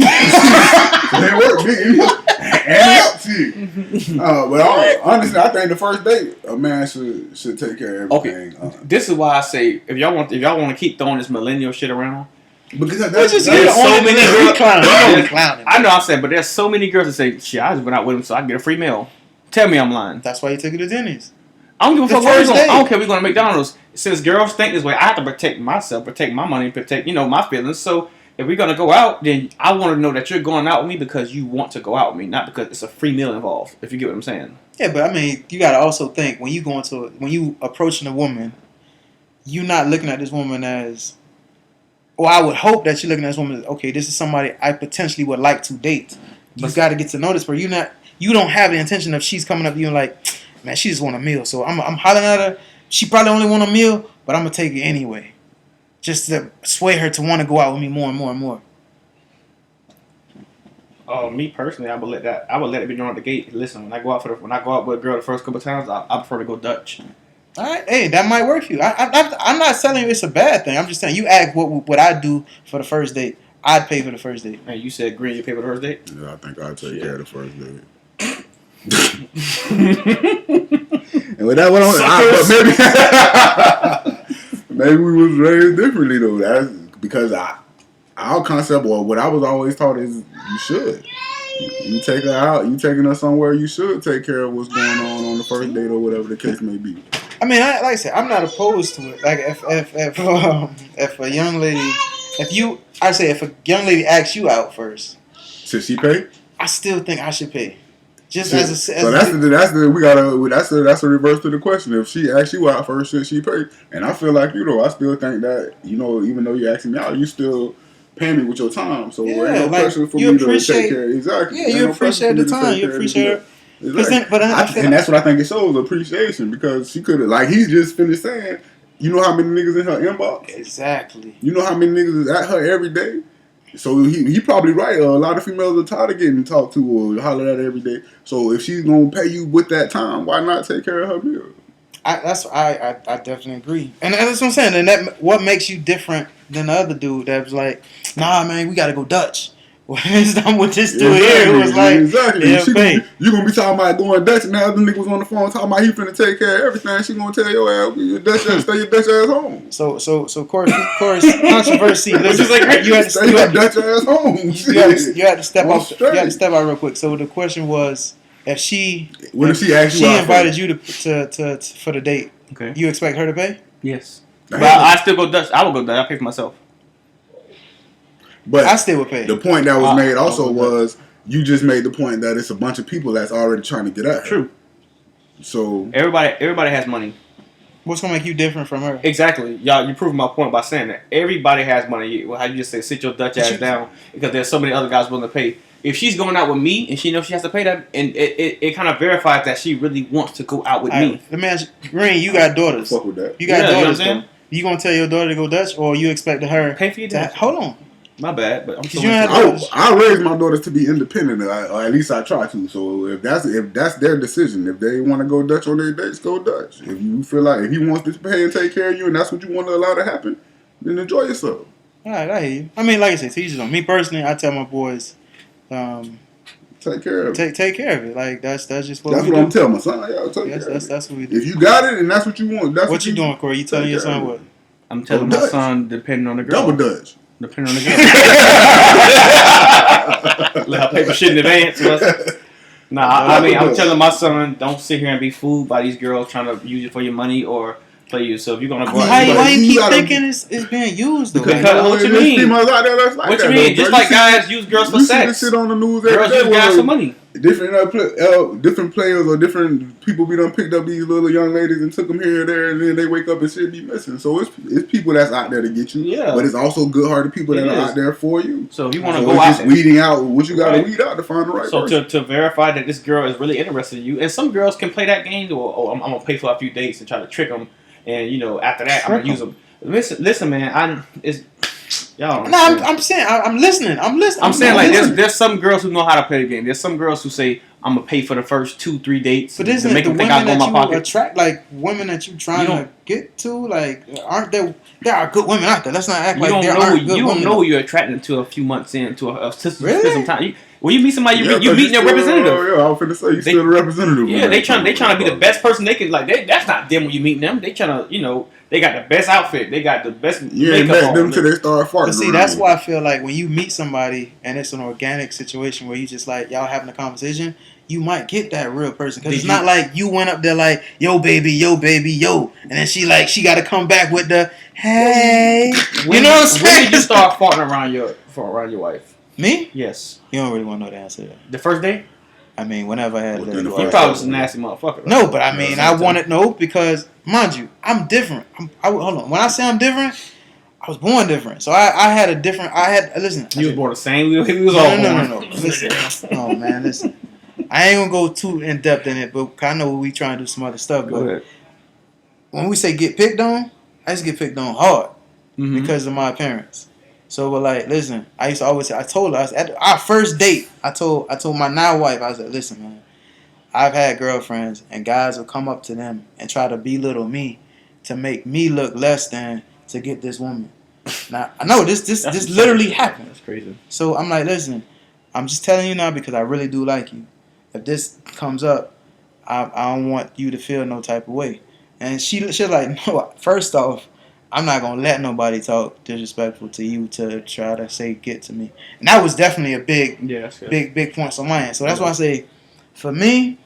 worked, nigga. And up to you. But honestly, I think the first date, a man should take care of everything. This is why I say if y'all want to keep throwing this millennial shit around, Because Which that's is there's the so only many we girls- clowning. Yeah. We clowning. I know I said, but there's so many girls that say, "Shit, I just went out with him, so I get a free meal." Tell me I'm lying. That's why you took it to Denny's. I don't give a The fuck where we first going. date. I don't care. We're going to McDonald's. Since girls think this way, I have to protect myself, protect my money, protect my feelings. So if we're gonna go out, then I want to know that you're going out with me because you want to go out with me, not because it's a free meal involved. If you get what I'm saying. Yeah, but I mean, you gotta also think when you approaching a woman, you're not looking at this woman as, or I would hope that you're looking at this woman as, okay, this is somebody I potentially would like to date. You got to get to know this person. You don't have the intention of she's coming up to you and like, man, she just want a meal, so I'm hollering at her. She probably only want a meal, but I'm gonna take it anyway, just to sway her to want to go out with me more and more and more. Me personally, I would let it be known at the gate. Listen, when I go out with a girl the first couple of times, I prefer to go Dutch. All right, hey, that might work for you. I'm not telling you it's a bad thing. I'm just saying you ask what I do for the first date. I'd pay for the first date. Man, you said green, you pay for the first date. Yeah, I think I'll take care of the first date. And with that, maybe we was raised differently though. That's because our concept or what I was always taught is you should. You take her out, you taking her somewhere, you should take care of what's going on the first date or whatever the case may be. I mean, like I said, I'm not opposed to it. Like if a young lady, if a young lady asks you out first, Should she pay? I still think I should pay. Just So that's a reverse to the question. If she asks you out first, should she pay? And I feel like I still think that even though you asking me out, you still pay me with your time. So Yeah, ain't no like, pressure for you me to appreciate- take care. Exactly. yeah, Ain't you no pressure appreciate for me the to time. take You care of appreciate this. it. Exactly. But then I feel And that's what I think it shows, appreciation, because she could have, like he's just finished saying, you know how many niggas in her inbox? exactly. You know how many niggas is at her every day? So he probably right. A lot of females are tired of getting talked to or hollered at every day. So if she's gonna pay you with that time, why not take care of her bill? I definitely agree, and that's what I'm saying. And that what makes you different than the other dude that was like, nah, man, we gotta go Dutch. Well, I'm with this dude here who was like, exactly. yeah, pay. You gonna be talking about going Dutch, and the other nigga was on the phone talking about he finna take care of everything. She gonna tell your ass, your Dutch ass, stay your Dutch ass home. So, of course, controversy. Listen, you had to, Stay your Dutch ass home. you had to step Well, off. You had to step out real quick. So the question was, if she, What if she asked you out invited first? you to for the date, Okay. you expect her to pay? Yes. Damn. But I still go Dutch. I would go Dutch. I pay for myself. But I still would pay. the point that was made also I would was you just made the point that it's a bunch of people that's already trying to get at her. True. So Everybody has money. What's gonna make you different from her? Exactly. Y'all, you proved my point by saying that everybody has money. How you just say sit your Dutch ass down because there's so many other guys willing to pay. If she's going out with me and she knows she has to pay that, and it kind of verifies that she really wants to go out with me. The man, Green, you got daughters. fuck with that. You got Yeah, you know daughters. what I'm saying? You gonna tell your daughter to go Dutch, or you expect her Pay for your to Dutch. hold on? My bad, but I'm You had I raise my daughters to be independent, or at least I try to. So if that's their decision, if they want to go Dutch on their dates, go Dutch. If you feel like if he wants to pay and take care of you, and that's what you want to allow to happen, then enjoy yourself. All right, I hear you. I mean, like I said, to each his own. Me personally, I tell my boys, take care of it. Take care of it. Like that's just what that's we what do. I'm telling my son. Yeah, That's what we do. If you got it and that's what you want, that's what you doing, Corey? You telling your son what? I'm telling my son, depending on the girl. Double Dutch. Depending on the girl. Let her pay for shit in advance. Nah, I mean, I'm telling my son, don't sit here and be fooled by these girls trying to use you for your money or play you. So if you're gonna go, why you keep thinking it's being used though? Because what you mean? What you mean? Just like guys use girls for sex. Shit on the news girls use guys for money. Different players or different people be done picked up these little young ladies and took them here or there, and then they wake up and shit be missing. So it's people that's out there to get you, but it's also good-hearted people that are out there for you. So if you want to go out, just weeding out what you got to weed out to find the right person. So to verify that this girl is really interested in you, and some girls can play that game. Or I'm gonna pay for a few dates and try to trick them, and after that I'm gonna use them. Listen, man, I'm saying I'm listening. I'm saying like there's some girls who know how to play the game. There's some girls who say I'm gonna pay for the first 2-3 dates to make them think I go in my pocket. Attract like women that you trying to get to, like aren't there? There are good women out there. Let's not act like there aren't good women. You don't know who you're attracting to a few months into some time. When you meet somebody, you meet their representative. I was finna say you still the representative. Yeah, they trying to be the best person they can. Like that's not them when you meet them. They trying to they got the best outfit. They got the best makeup on. Them till they start farting. But see, that's why I feel like when you meet somebody and it's an organic situation where you just like y'all having a conversation, you might get that real person because it's not like you went up there like yo baby, yo, and then she got to come back with the hey. You know what I'm saying? When did you start farting around your wife? Me? Yes. You don't really want to know the answer to that. The first day? I mean, whenever I had you probably was a nasty motherfucker. Right? No, but I mean, I want to know because, mind you, I'm different. Hold on. When I say I'm different, I was born different. So I had a different. Listen. You was born the same. We was all born. No. Listen. Oh man, listen. I ain't gonna go too in depth in it, but I know we trying to do some other stuff. Go ahead. When we say get picked on, I used to get picked on hard because of my parents. So, but like, listen, I used to always say, I told her, at our first date, I told my now wife, I said, listen, man, I've had girlfriends and guys will come up to them and try to belittle me to make me look less than to get this woman. Now, I know this literally happened. That's crazy. So I'm like, listen, I'm just telling you now because I really do like you. If this comes up, I don't want you to feel no type of way. And she's like, no, first off, I'm not gonna let nobody talk disrespectful to you to try to say get to me, and that was definitely a big point on my end. So that's why I say, for me,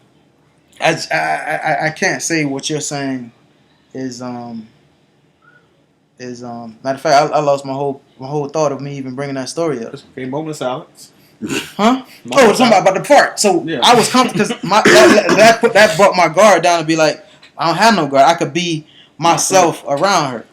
I can't say what you're saying is matter of fact I lost my whole thought of me even bringing that story up. Okay, moment of silence. Huh? Something about the part. So yeah. I was comfortable because that brought my guard down to be like, I don't have no guard. I could be myself around her.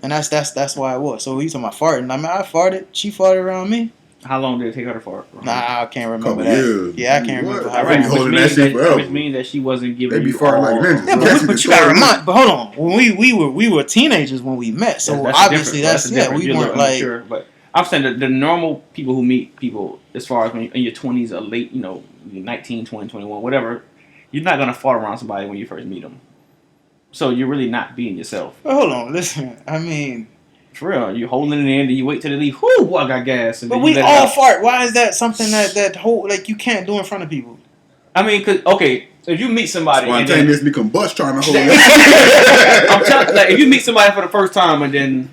And that's why it was. So you talking about farting? I mean, I farted. She farted around me. How long did it take her to fart? Nah, I can't remember that. Years. Yeah, I can't remember how long. Which means that she wasn't giving they be you farting like ninjas. Yeah, but you gotta remind. But hold on, when we were teenagers when we met, so that's obviously we weren't like. Mature, but I'm saying that the normal people who meet people, as far as when you're in your 20s or late, 19, 20, 21, whatever, you're not gonna fart around somebody when you first meet them. So you're really not being yourself. But hold on, listen. I mean. For real, you holding it in, and you wait till they leave. Whoo, boy, I got gas. But we all fart. Why is that something that whole you can't do in front of people? I mean, if you meet somebody, spontaneously combust trying to hold it. I'm telling if you meet somebody for the first time and then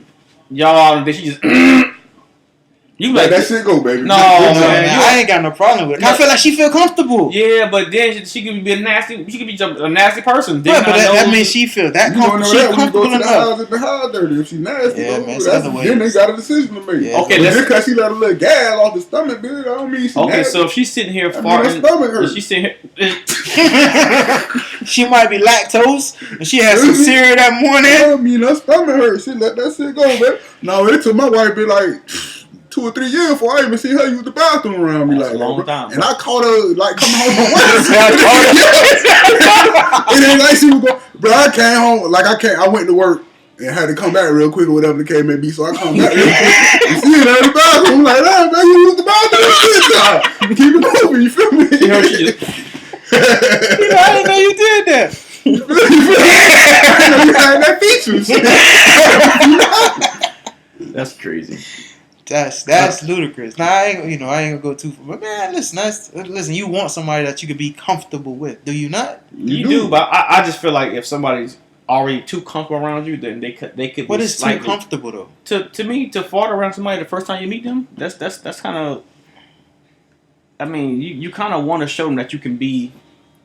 then she just you let that shit go, baby. No, man, I ain't got no problem with it. I feel like she feel comfortable. Yeah, but then she could be a nasty person. Yeah, but that means she feel that comfortable. She comfortable enough. The house dirty. If she nasty, yeah, man, then they got a decision to make. Yeah, okay, just because she let a little gas off the stomach, bitch, I don't mean she nasty. So if she's sitting here farting, she's sitting here. She might be lactose, and she had some cereal that morning. I mean, her stomach hurt. She let that shit go, man. No, it took my wife be like 2 or 3 years before I even see her use the bathroom around me. That's a long time, and I caught her coming home from work. It ain't like she was going, but I came home I went to work and had to come back real quick or whatever the case may be. So I come back real quick. You see it in the bathroom. I'm like, hey, man, you used the bathroom. Keep it moving. You feel me? You know, she just, I didn't know you did that. You had that features. that's crazy. That's ludicrous. Now I ain't gonna go too far. But man, listen. You want somebody that you could be comfortable with, do you not? You do, but I just feel like if somebody's already too comfortable around you, then they could. What be is too slightly, comfortable though? To me, to fart around somebody the first time you meet them, that's kind of. I mean, you kind of want to show them that you can be.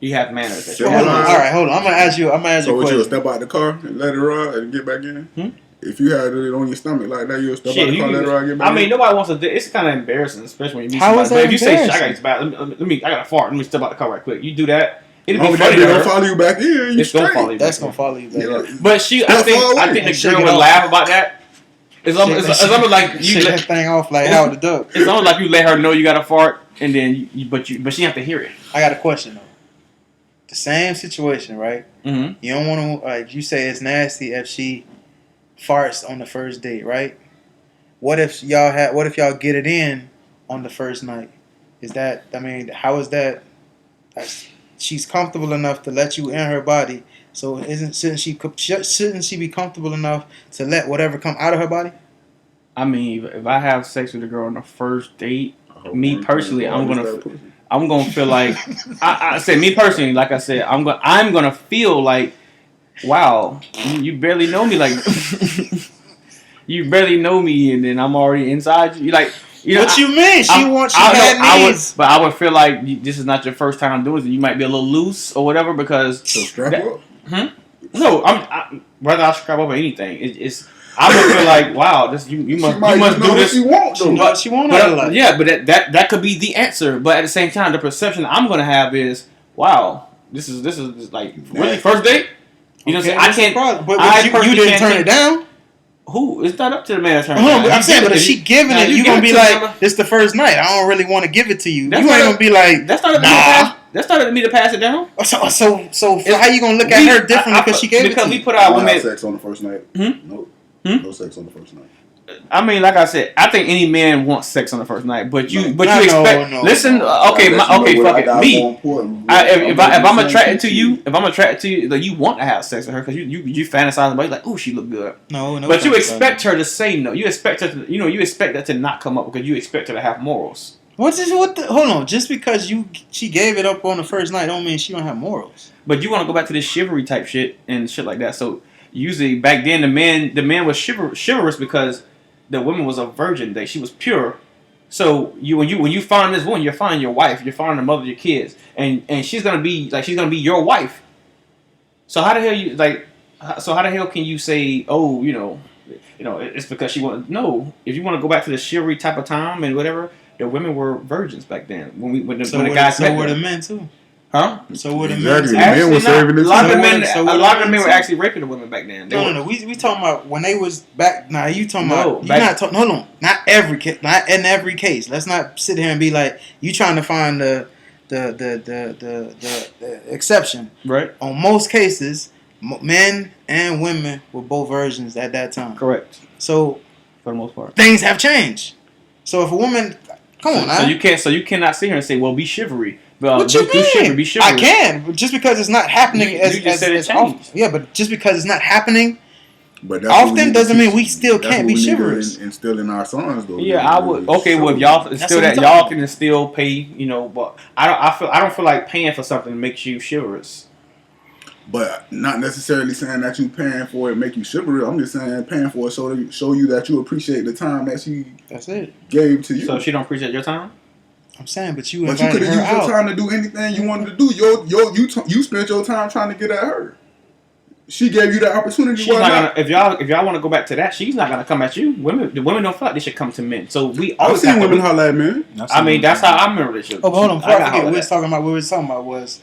You have manners. That So Hold on. hold on. All right, hold on. I'm gonna ask you So a would you question. step out the car and let it ride and get back in? Hmm? If you had it on your stomach like that, you'll step Shit, out the car, let it ride, get back I in? mean, nobody wants to. It's kind of embarrassing, especially when you meet How somebody. is that But if you say, "I embarrassing? got I got a fart. Let me step out the car right quick." You do that. It'll Oh, be that funny. bitch to gonna her. follow you back in. You It's gonna straight. follow you. That's back gonna in. follow you, baby. Yeah. But I Step think forward. the Shake girl it would off. laugh about that. It's almost like you. shake that thing off like Howard the Duck. It's almost like you let her know you got a fart, and then but she have to hear it. I got a question though. The same situation, right? Mm-hmm. You don't want to like you say it's nasty if she farts on the first date, right? What if y'all get it in on the first night? Is that how is that? She's comfortable enough to let you in her body. So shouldn't she be comfortable enough to let whatever come out of her body? I mean, if I have sex with a girl on the first date, Oh, me man, personally, man, I'm why gonna is that pussy? feel like I said me personally, like I said, I'm gonna feel like, wow, you barely know me, like you barely know me, and then I'm already inside you. Like, you know, What you mean? She had needs. I would feel like this is not your first time doing it. You might be a little loose or whatever because So strap that- up. no, whether I scrap up or anything, it's I would feel like, wow, this you She must might just know do what this. she want, She though. know what she want out of life. Yeah, but that could be the answer. But at the same time, the perception I'm gonna have is, wow, this is like really first date. You know what I'm saying? I what's the can't. problem? But I you personally didn't can't turn take- it down. Who? It's not up to the man to turn it Hold on, down. but I'm You saying, give but it if to- she giving Nah, it, you you give gonna it be to like, them. "This the first night. I don't really want to give it to you." That's You ain't not gonna be like, That's not up to me to "Nah." pass. That's not up to me to pass it down. So how you gonna look at her differently because she gave it to we you? put our Don't have women. sex on the first night. Hmm? Nope. Hmm? No sex on the first night. I mean, like I said, I think any man wants sex on the first night, but you No, expect. no, listen, no. okay, fuck it, me. If I'm attracted to you, you, like, you want to have sex with her because you fantasize about it, like, oh, she look good. No. But you expect her to say no. You expect her to, you expect that to not come up because you expect her to have morals. Hold on. Just because she gave it up on the first night, don't mean she don't have morals. But you want to go back to this chivalry type shit and shit like that. So usually back then the man was chivalrous because the woman was a virgin. She was pure. So when you find this woman, you're finding your wife. You're finding the mother of your kids, and she's gonna be your wife. So how the hell can you say, oh, it's because she wanted? No, if you want to go back to the chivalry type of time and whatever, the women were virgins back then. When the guys met were them. the men too. Huh? So were the Exactly. men. The men were serving a it lot too. of the men. So A what lot of the the men men were too? actually raping the women back then. No. We talking about when they was back. Now you talking No, about? back- You're not talking. Hold on. Not in every case. Let's not sit here and be like you trying to find the exception. Right. On most cases, men and women were both virgins at that time. Correct. So For the most part. things have changed. So if a woman, come on, So you cannot sit here and say, well, be chivalry. what you do chivalry, mean? be chivalry. I can, but just because it's not happening You as just said it as often. changed. Yeah, but just because it's not happening But that's what often we need to doesn't mean teach- we still that's can't what be we need to chivalrous. Instill in our sons, though. Yeah, I would. Okay, well, if y'all instill what that, I'm y'all talking can still pay. But I don't feel like paying for something makes you chivalrous. But not necessarily saying that you paying for it make you chivalrous. I'm just saying paying for it so to show you that you appreciate the time that she That's it. gave to you. So she don't appreciate your time. I'm saying, but you But you invited could have her used your out. time to do anything you wanted to do. You spent your time trying to get at her. She gave you that opportunity. She's Why not not? gonna. If y'all want to go back to that, she's not gonna come at you. The women don't feel like they should come to men. So we I've always seen have to. women holler at men. I mean, that's how I remember this shit. Oh, but hold on. Before I forget, got what we was talking about was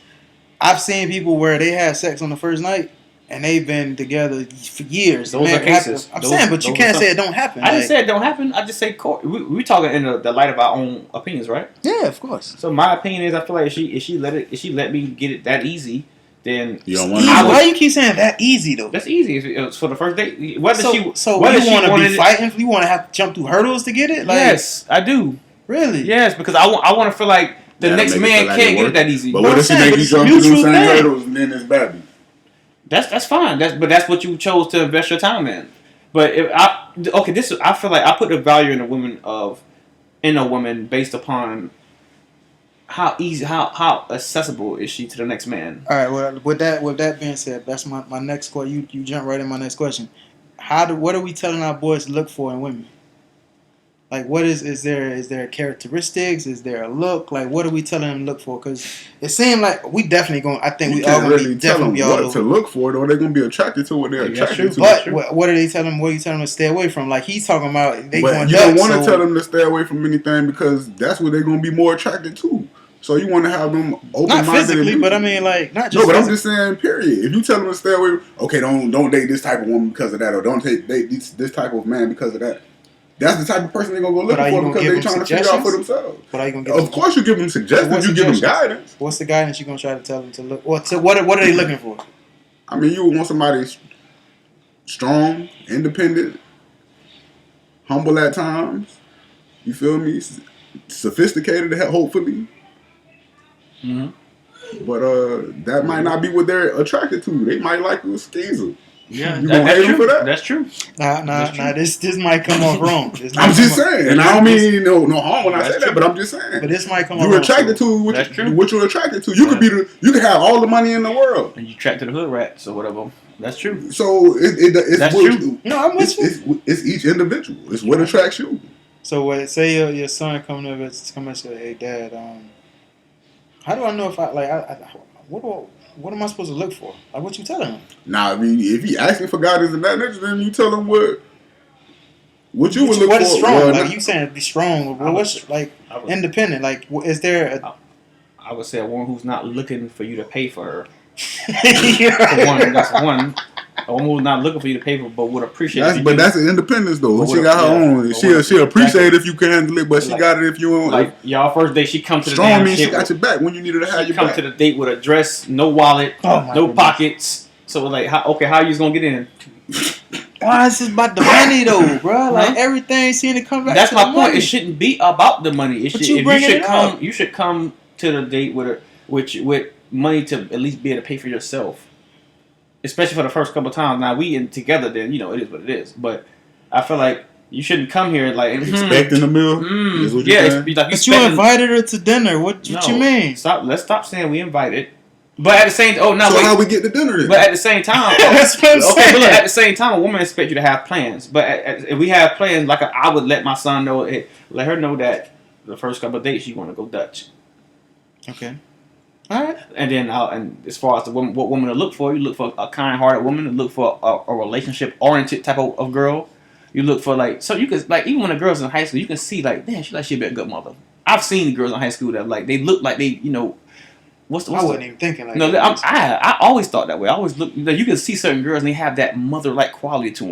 I've seen people where they had sex on the first night and they've been together for years. Those Man, are cases. I'm Those- saying, but you those can't are say it don't happen. I didn't Like, say it don't happen. I just say we talking in the light of our own opinions, right? yeah, of course. So my opinion is, I feel like if she let me get it that easy, then You don't Easy. want Why you keep saying that easy though? that's easy. If it's for the first date. Whether So she you whether she want to wanted be it- fighting? You want to have to jump through hurdles to get it? Like, Yes, I do. really? Yes, because I want to feel like the That'll next make it man feel like can't it get it work. that easy. But But what I'm if she saying, make but you it's a jump through mutual the same thing. hurdles and then it's baby? That's fine. That's what you chose to invest your time in. But if I feel like I put the value in a woman based upon how easy, how accessible is she to the next man. All right. Well, with that being said, that's my next question. You jump right in my next question. What are we telling our boys to look for in women? Like, what is there characteristics? Is there a look? Like, what are we telling them to look for? Because it seems like we definitely going. I think You we all can't going to really be tell them definitely all what to over. look for, though. They're gonna be attracted to what they're Yeah, that's attracted to. true. But what are they telling them? What are you telling them to stay away from? Like he's talking about they But going you don't nuts. want to So tell them to stay away from anything because that's what they're gonna be more attracted to. So you want to have them open not minded. physically, but I mean like not just. No, but I'm physically. just saying. Period. If you tell them to stay away, okay, don't date this type of woman because of that, or don't date this type of man because of that. That's the type of person they're gonna go But are looking you for gonna because give they're them trying to figure out for suggestions? themselves. But are you gonna give Of them, course, you give them What suggestions. You give them suggestions? guidance. what's the guidance you gonna try to tell them to look? What are they looking for? I mean, you would want somebody strong, independent, humble at times. You feel me? Sophisticated, hopefully. Mm-hmm. But that might not be what they're attracted to. They might like a skeezer. Yeah, You gonna hate that's them true. for that? That's true. Nah. This might come off wrong. I'm just saying, and I don't mean no harm when I That's say that, true. but I'm just saying. But this might come off You're wrong. attracted so- to That's true. what you're attracted to. You could Yeah. you could have all the money in the world. And you track to the hood rats or whatever. That's true. So it's That's what, true. No, I'm with you. it's each individual. It's what attracts you. So say your son coming over and say, "Hey, Dad, how do I know if what am I supposed to look for? Like what you telling him? Now, I mean, if he asking for guidance and that nature, then you tell him what you would look What for. is strong? Well, Like you saying, be strong. Well, what's like I would, independent? Like is there? I would say a woman who's not looking for you to pay for her. For A, one, that's one. A woman who's not looking for you to pay for, but would appreciate. if you but do. that's an independence though. But She what- got her yeah, own. but She'll what- appreciate if you can handle it, but she Like- got it if you don't. Like y'all first date, she come to the strong damn means she shit. got your back when you needed to have She your come back. to the date with a dress, no wallet, Oh, my no goodness. pockets. So like, how you gonna get in? why is this about the money though, bro? Like Huh? everything seems to come back. That's to my the point. money. It shouldn't be about the money. It But should. you If you bringing should it come, up. you should come to the date with money to at least be able to pay for yourself. Especially for the first couple times. Now we in together, then it is what it is. But I feel like you shouldn't come here like Expecting the meal. is what you're yeah, saying? it's like But you invited her to dinner. What No, you mean? Let's stop saying we invited. But at the same So wait. how we get to dinner then? But at the same time, That's what I'm okay, saying. but look, at the same time, a woman expects you to have plans. But if we have plans, like I would let my son know, let her know that the first couple of dates you want to go Dutch, Okay. All right. and then and as far as the woman, what woman to look for, you look for a kind-hearted woman, to look for a relationship-oriented type of girl. You look for so you can even when the girls in high school, you can see damn, she'd be a good mother. I've seen girls in high school that they look like they what's I wasn't even thinking like no, that. I always thought that way. I always look. You can see certain girls and they have that mother-like quality to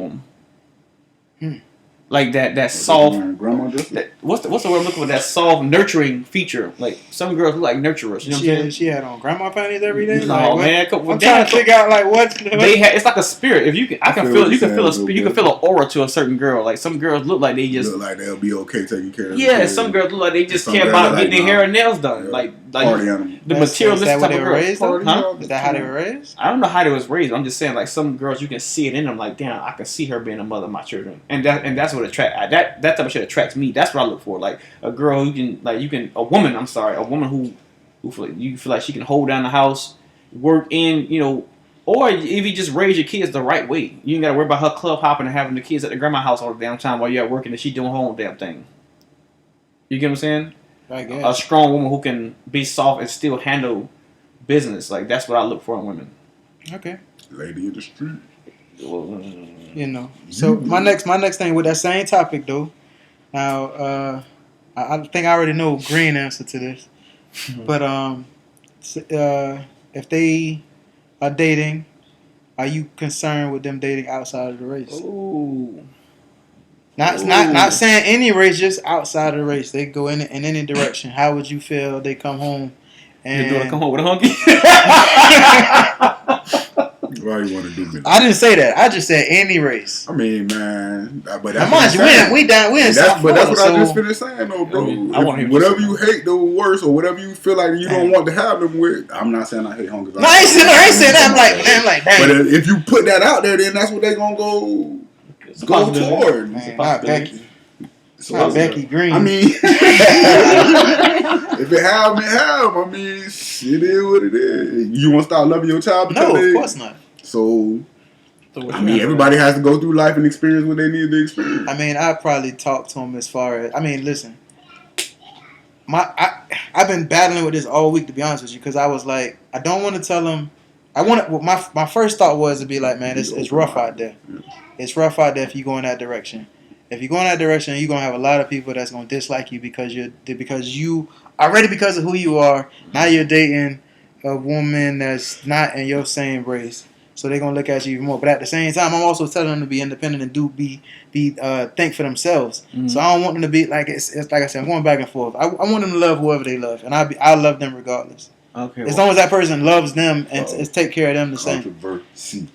them. Like that soft. Grandma just What's the word I'm looking for? That soft, nurturing feature. Like some girls look like nurturers. You know what I'm saying? She had on grandma panties every day. No, Like, what? man. I'm trying to figure out like what. It's like a spirit. If you can, I can feel feel. what You can you're feel a. saying, You can feel an aura to a certain girl. Like some girls look like they just. look like they'll be okay taking care of the Yeah, kids. some girls look like they just Some care girls about like, getting their hair nah. and nails done. Yeah. Like Party animal. the Is materialistic that what type they of were girl. raised though? Huh? Is that how they were raised? I don't know how they was raised. I'm just saying, like some girls, you can see it in them. Like, damn, I can see her being a mother of my children, and that's what that type of shit attracts me. That's what I look for. Like a girl who can, a woman. I'm sorry, a woman who feel like she can hold down the house, work in, or if you just raise your kids the right way, you ain't gotta worry about her club hopping and having the kids at the grandma's house all the damn time while you're at work and she doing her own damn thing. You get what I'm saying? I A guess. strong woman who can be soft and still handle business. Like that's what I look for in women. Okay. Lady in the street. So my next thing with that same topic though. Now, I think I already know green answer to this, but if they are dating, are you concerned with them dating outside of the race? Ooh. Not saying any race, just outside of the race. They go in any direction. How would you feel they come home Your daughter come home with a hunky. Why you want to do me? I didn't say that. I just said any race. I mean, man, but Now, that's mind you, we in South but that's Florida, what so I just finished saying, though, bro. I mean, I want him to Whatever say you hate the worst, or whatever you feel like you don't want to have them with, I'm not saying I hate honkers. No, I ain't saying that. I'm like, But dang. if you put that out there, then that's what they gonna go toward. Man, not Becky. So, Not Becky Green. I mean, if it have, it have. I mean, shit is what it is. You want to start loving your child? No, of course not. So, I mean, everybody has to go through life and experience what they need to experience. I mean, I probably talk to him as far as. I mean, listen. I've been battling with this all week, to be honest with you, because I was like, I don't want to tell him. My first thought was to be like, man, it's rough out there. It's rough out there if you go in that direction. If you go in that direction, you're gonna have a lot of people that's gonna dislike you because you already, because of who you are. Now you're dating a woman that's not in your same race, so they're gonna look at you even more. But at the same time, I'm also telling them to be independent and think for themselves. Mm-hmm. So I don't want them to be like it's like I said, I'm going back and forth. I want them to love whoever they love, and I love them regardless. Okay. As long as that person loves them and take care of them the same. Controversy.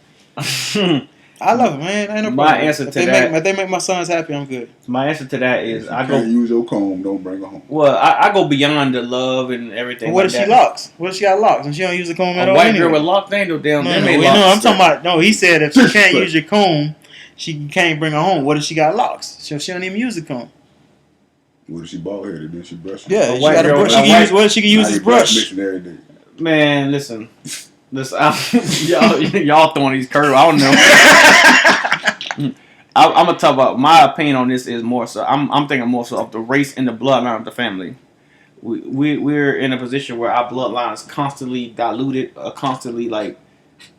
I love it, man. Ain't no My problem. answer if to they that- if they make my sons happy, I'm good. My answer to that is I can't use your comb. Don't bring her home. Well, I go beyond the love and everything. But what like if she that. locks? What if she got locks and she don't use the comb at A all? white anyway? girl with locked ain't no damn. No, them no, ain't no, locks. I'm talking about. No, he said if she can't use your comb, she can't bring her home. What if she got locks? So she don't even use the comb. What if she bald headed? Then she brush. Yeah, A she white got a girl- brush. a She can white- use what? She can use his brush. Every day. Man, listen, y'all throwing these curves. I don't know. I'm gonna talk about my opinion on this is more so. I'm thinking more so of the race and the bloodline of the family. We're in a position where our bloodline is constantly diluted, constantly like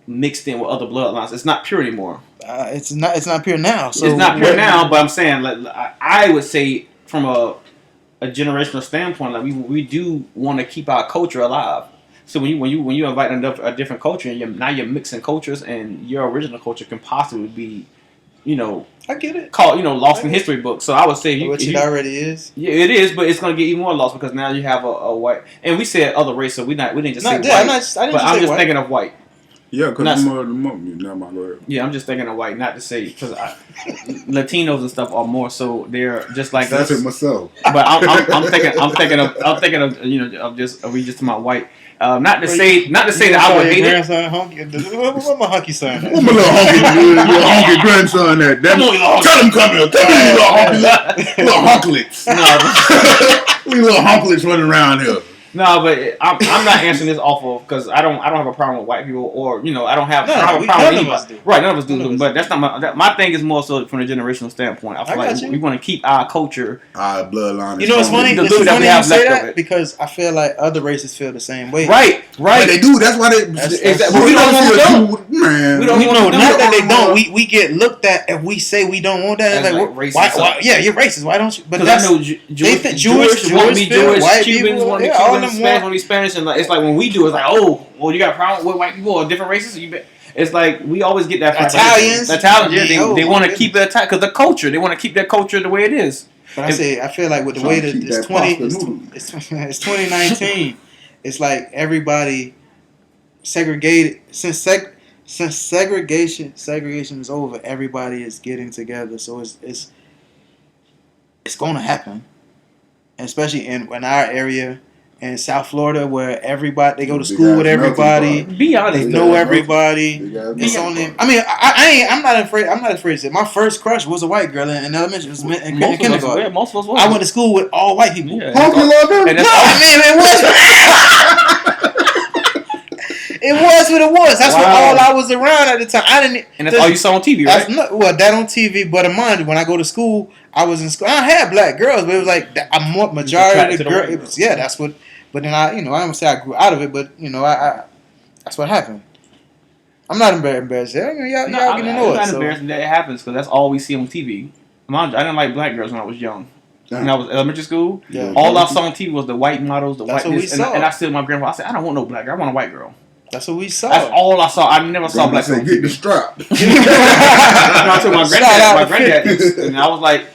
mixed in with other bloodlines. It's not pure anymore. It's not pure now. So It's not pure now, but I'm saying like I would say from a generational standpoint, like we do want to keep our culture alive. So when you invite a different culture and now you're mixing cultures, and your original culture can possibly be, I get it. called lost in history books. So I would say Which it already is. yeah, it is, but it's gonna get even more lost because now you have a white, and we said other race, so we didn't just say white. I didn't but just I'm say just white. thinking of white. Yeah, because Nuts. never mind. Go ahead. Yeah, I'm just thinking of white, not to say because Latinos and stuff are more so they're just like That's us. it myself. But I'm thinking of just we just talking about white. Not to say that I would hate it. Where my hunky son? Where my little honky grandson at? Tell him come here. Tell me little honklets. We little honklets running around here. No, but I'm not answering this awful because I don't have a problem with white people or I don't have a problem with none of anybody. us do. Right, none of us do. But that's not my thing is more so from a generational standpoint. I feel got like you. we want to keep our culture. Our bloodline. You know what's funny? The It's dude that funny we you have say left of that it. because I feel like other races feel the same way. Right. But they do. That's why they. That's- but we don't want to Man. We don't No, want not to that they don't. We get looked at if we say we don't want that. As Like, like racist. why, yeah, you're racist. Why don't you? But Because that's I know they think Jewish want to be feel, Jewish, white Cubans people, want to be yeah, all Cubans, them Spanish want- want to be Spanish, and it's like when we do, it's like, oh, well, you got a problem with white people or different races? It's like we always get that from Italians, Italians, yeah, they oh, want to my keep it because the culture. They want to keep their culture the way it is. But I feel like with the way that it's 2019, it's like everybody segregated since segregation is over. Everybody is getting together, so it's going to happen, and especially in our area. In South Florida, where everybody they go to school with everybody, Be honest, they know everybody. It's It's only. I mean, I'm not afraid. I'm not afraid to say my first crush was a white girl in elementary. It was in kindergarten. Most of us. I went to school with all white people. Yeah. Honky love him. And No, that's I mean it was. It was what it was. That's what Wow. all I was around at the time. I didn't. and that's all you saw on TV, That's right? not, well, that on TV, but mind you, when I go to school, I was in school. I had black girls, but it was like I'm more majority of the attracted to the girls. white It was that's what. But then I don't say I grew out of it, but I that's what happened. I'm not embarrassed. Y'all No, getting to I'm know it. not So. embarrassed that it happens because that's all we see on TV. I didn't like black girls when I was young. When I was elementary school, Yeah. all I saw on TV was the white models, the That's white what we this, saw. and I said to my grandpa, I said, I don't want no black girl, I want a white girl. That's what we saw. That's all I saw. I never saw black Say, girls. get the strap. I told my Shout out granddad, to 50s. and I was like,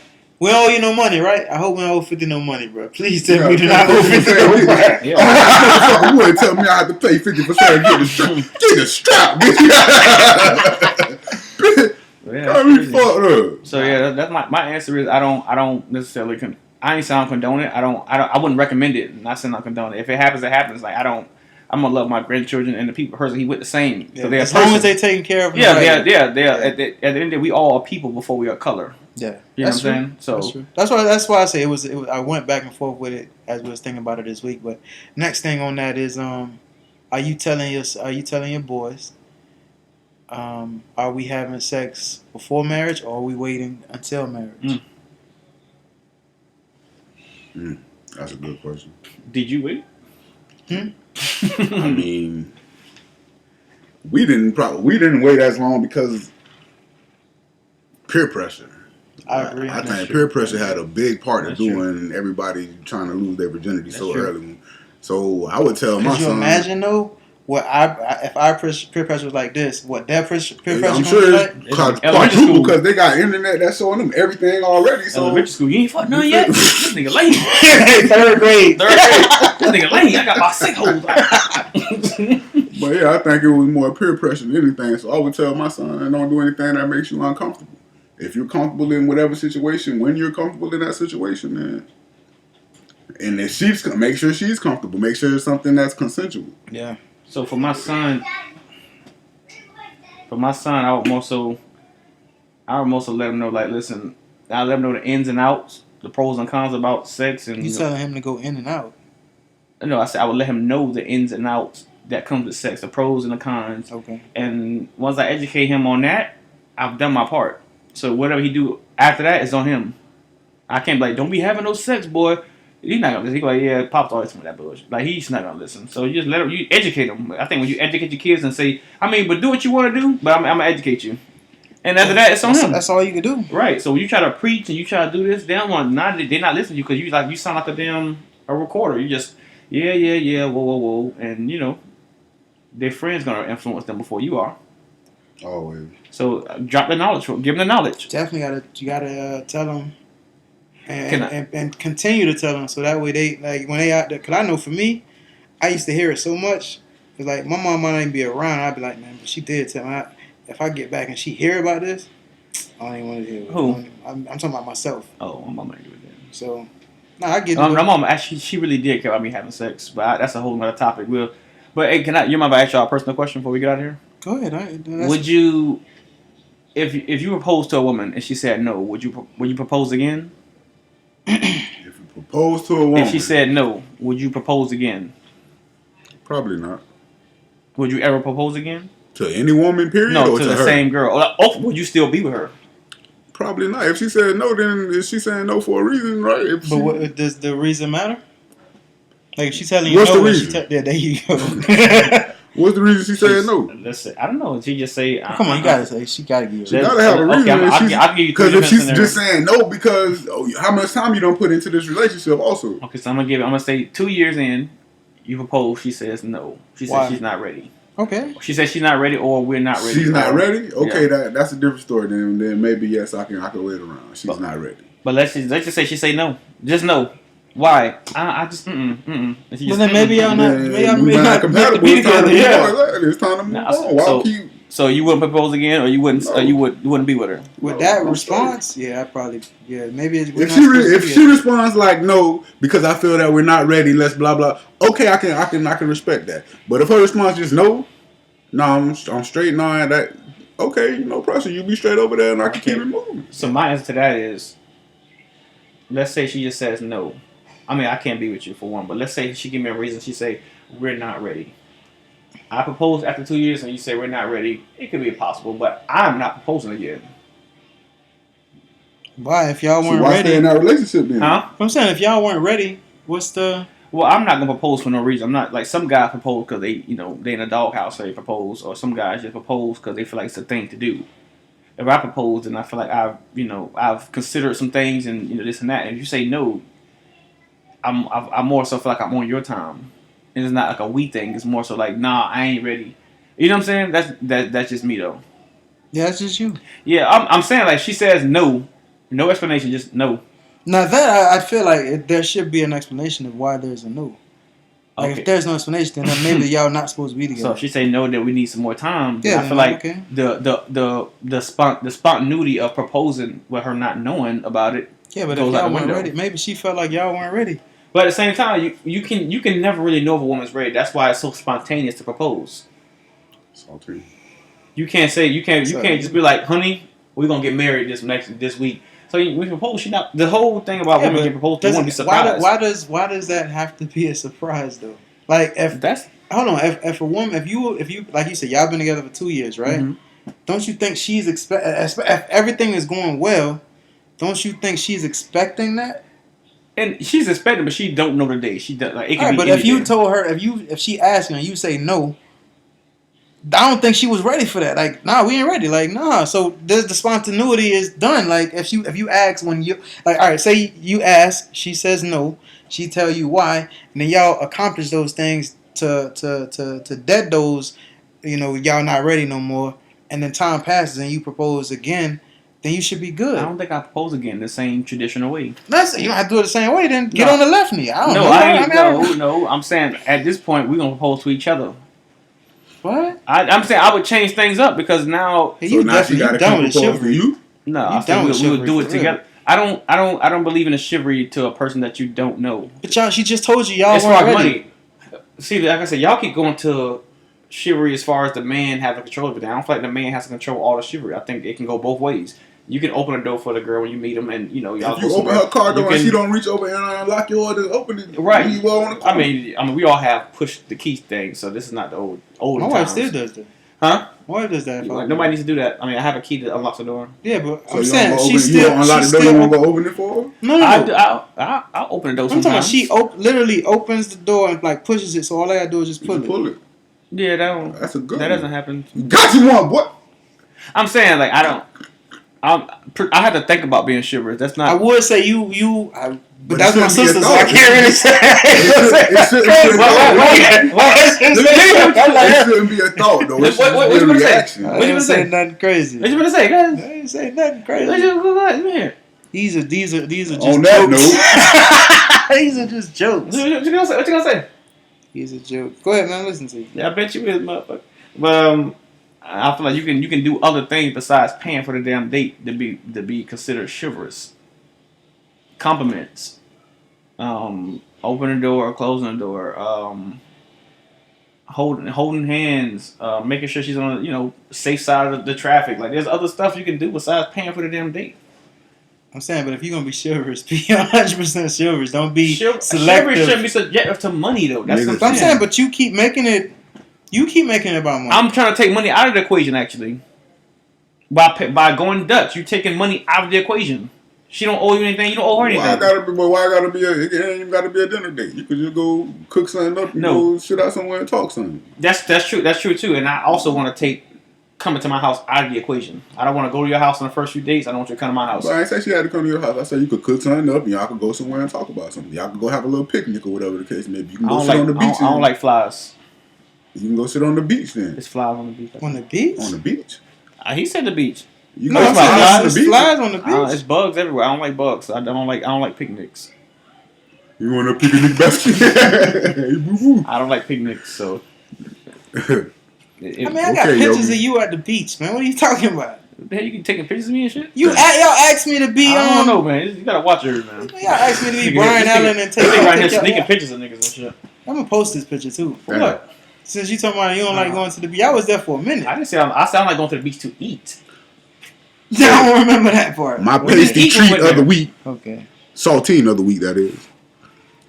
We don't owe you no money, right? I hope we don't owe 50 no money, bro. Please tell me we do Yeah, not owe 50 no money. Yeah. Motherfucker wouldn't tell me I had to pay 50% to get the strap. Get the strap, bitch. Yeah, Got me fucked up. So yeah, that's my answer is I don't necessarily I ain't saying I condone it. I wouldn't recommend it. I'm not saying I condone it. If it happens, it happens. Like I'm gonna love my grandchildren and the person he with the same. Yeah, So they're as long as they taking care of them. yeah, right. they are. At the end of the day, we all are people before we are color. Yeah, You know that's what I'm true. saying? So That's true. That's why I say it was. I went back and forth with it as we was thinking about it this week. But next thing on that is, are you telling your boys, are we having sex before marriage or are we waiting until marriage? That's a good question. did you wait? I mean, we didn't wait as long because peer pressure. I agree. I That's think true. peer pressure had a big part of That's true. doing everybody trying to lose their virginity so true. early. So I would tell my Could you son. imagine though? What if our peer pressure was like this? What their peer pressure I'm gonna sure be it's like? Elementary quadruple school. because they got internet that's showing them everything already. So Elementary school, you ain't fucked none yet. This nigga lame. Third grade. Third grade. This nigga lame. I got my sick holes. But yeah, I think it was more peer pressure than anything. So I would tell my son, don't do anything that makes you uncomfortable. If you're comfortable in whatever situation, when you're comfortable in that situation, then and if make sure she's comfortable, make sure it's something that's consensual. Yeah. So for my son, I would more so let him know, like, listen, I let him know the ins and outs, the pros and cons about sex, and You telling him to go in and out. no, I said I would let him know the ins and outs that comes with sex, the pros and the cons, Okay. and once I educate him on that, I've done my part. So whatever he do after that is on him. I can't be like, don't be having no sex, boy. He's not gonna listen. He go like, yeah, Pop's always with that bullshit. Like he's not gonna listen. So you just let him. You educate him. I think when you educate your kids and say, but do what you want to do, but I'm gonna educate you. And after that, it's on him. That's all you can do. Right. So when you try to preach and you try to do this, they don't want they're not listening to you because you sound like a recorder. You just yeah, whoa, and their friends gonna influence them before you are. Always. So drop the knowledge, give them the knowledge. Definitely you gotta tell them, Can and continue to tell them so that way they like when they out there. Cause I know for me, I used to hear it so much. Cause like my mom might not even be around. I'd be like, man, but she did tell me. If I get back and she hear about this, I don't even want to hear it. Who? I'm talking about myself. Oh, my mama agree with that. So, I get it. My mom actually, she really did care about me having sex, but that's a whole other topic. But hey, you mind if I ask y'all a personal question before we get out of here? Go ahead. Would you, if you proposed to a woman and she said no, would you propose again? If you propose to a woman, If she said no, would you propose again? probably not. Would you ever propose again? To any woman, period? No, or to to the her? same girl. Oh, would you still be with her? Probably not. If she said no, then is she saying no for a reason, right? If But she, what, does the reason matter? Like if she's telling you What's no, the and she reason? there you go. what's the reason she said no? Listen, I don't know. She just say, Come on, you gotta say she gotta give She you. gotta have a reason. Okay, I'll give you Because three if she's different just saying no because how much time you don't put into this relationship, also. Okay, so I'm gonna say 2 years in, you propose. She says no. She Why? says she's not ready. Okay. She says she's not ready, or we're not ready. She's not ready. Okay, Yeah. that's a different story. Then maybe yes, I can wait around. She's not ready. But let's just say she say no. Just no. Why? I just And she But just, then maybe y'all not. Then Maybe y'all we may not not compatible. be It's time to together. move Yeah. on. It's time to move Nah, on. Why so- keep? So you wouldn't propose again, or you wouldn't? No. You wouldn't be with her. With No, that I'm response, yeah, I probably maybe it's, we're If not she supposed to if be she here. responds like no because I feel that we're not ready, let's blah blah. Okay, I can respect that. But if her response is no, I'm straight. No, that okay, no pressure. You be straight over there, and I can keep it moving. So my answer to that is, let's say she just says no. I mean, I can't be with you for one, but let's say she give me a reason. She say we're not ready. I propose after 2 years, and you say we're not ready. It could be possible, but I'm not proposing again. Why? If y'all So weren't why stay ready, in that relationship then? Huh? I'm saying if y'all weren't ready, what's the? Well, I'm not gonna propose for no reason. I'm not like some guys propose because they in a doghouse, so they propose, or some guys just propose because they feel like it's a thing to do. If I propose, then I feel like I've considered some things and this and that. And if you say no, I more so feel like I'm on your time, and it's not like a we thing. It's more so like nah, I ain't ready. You know what I'm saying? That's just me though. Yeah, that's just you. Yeah, I'm saying like she says no, No explanation, just no. Now that I feel like there should be an explanation of why there's a no. Like Okay. if there's no explanation, then maybe y'all not supposed to be together. So if she say no, that we need some more time. Yeah, I feel then, like okay. the spontaneity of proposing with her not knowing about it. Yeah, but goes if out y'all the weren't window. ready, maybe she felt like y'all weren't ready. But at the same time, you can never really know if a woman's ready. That's why it's so spontaneous to propose. Salty. You can't just be like, honey, we're gonna get married this week. So we propose. She not the whole thing about women getting proposed to. You want to be surprised. Why does that have to be a surprise though? Like if That's hold on, if a woman, if you like you said, y'all been together for 2 years, right? Mhm. Don't you think she's if everything is going well? Don't you think she's expecting that? and she's expecting, but she don't know the day. She does like it can All right, be. but if you anything. told her, if she asked you and you say no, I don't think she was ready for that. Like, nah, we ain't ready. Like, nah. So the spontaneity is done. Like, if you ask when you like, all right, say you ask, she says no, she tell you why, and then y'all accomplish those things to dead those, y'all not ready no more, and then time passes and you propose again, then you should be good. I don't think I propose again the same traditional way. That's you don't have to do it the same way. Then get No. on the left knee. I don't No, know. I ain't. mean, No. I'm saying at this point we're gonna propose to each other. What? I'm saying I would change things up because now Hey, So you now she definitely got to done come with the propose to chivalry. you? no, You I done said with we would do chivalry it for real. together. I don't believe in a chivalry to a person that you don't know. But y'all, she just told you y'all As far weren't as ready. money, see, like I said, y'all keep going to chivalry as far as the man having control of it. I don't feel like the man has to control all the chivalry. I think it can go both ways. You can open a door for the girl when you meet them, and y'all. If go you open somewhere. her car door You and can- she don't reach over and unlock your door, open it. Right. You well on the I car. mean, we all have push the key thing, so this is not the old My times. wife still does that. Huh? My wife does that. Like, nobody needs to do that. I mean, I have a key that unlocks the door. Yeah, but So I'm you saying don't go she's open, you still. don't unlock She's the door, you still. won't go open it for her? No. I'll open the door I'm talking about sometimes. she literally opens the door and like pushes it, so all I gotta do is just You pull can it. pull it. Yeah, That's a good that one. doesn't happen. Got you one, boy. I'm saying like I had to think about being chivalrous. That's I not. would say but But that's it my shouldn't be a sister, so I thought. can't really say. It shouldn't be a thought. It shouldn't be a thought, though. It should What be you a gonna say? reaction. I What you didn't gonna say say? nothing crazy. What you gonna say, guys? I didn't say nothing crazy. Come here. These are just On that jokes. These are just jokes. What you gonna say? What you gonna say? He's a joke. Go ahead, man. Listen to you. Yeah, I bet you is, motherfucker. But I feel like you can do other things besides paying for the damn date to be considered chivalrous. Compliments, opening the door, closing the door, holding hands, making sure she's on the safe side of the traffic. Like there's other stuff you can do besides paying for the damn date. I'm saying, but if you're gonna be chivalrous, be 100% chivalrous. Don't be Chivalry selective. shouldn't be subjective to money though. That's Niggas- what I'm saying, but you keep making it. You keep making it about money. I'm trying to take money out of the equation actually. By going Dutch, you're taking money out of the equation. She don't owe you anything. You don't owe her anything. Why it gotta be it ain't even gotta be a dinner date. You could just go cook something up and No. go sit out somewhere and talk something. That's true. That's true too. And I also want to take coming to my house out of the equation. I don't want to go to your house on the first few dates. I don't want you to come to my house. But I ain't say she had to come to your house. I said you could cook something up and y'all could go somewhere and talk about something. Y'all could go have a little picnic or whatever the case may be. You can I go don't sit like. on the beach. I don't like flies. You can go sit on the beach then. It's flies on the beach. on the beach. On the beach. He said the beach. You No, go I'm fly saying on there's the beach. flies on the beach. It's bugs everywhere. I don't like bugs. I don't like picnics. You want a picnic basket? Hey, boo-boo. I don't like picnics. So. I mean, I got Okay, pictures Yogi. of you at the beach, man. What are you talking about? The hell, you can taking pictures of me and shit. Y'all asked me to be. I don't know, man. You gotta watch her, man. Y'all asked me to be Nigga, Brian this Allen nigga- and take. this nigga right here take sneaking y'all- pictures of niggas and shit. I'm gonna post this picture too. For Yeah. what? Since you talking about you don't like going to the beach, I was there for a minute. I didn't say I sound like going to the beach to eat. I don't remember that part. My Well, just pasty eat treat with of the her. week, Okay. saltine of the week, that is.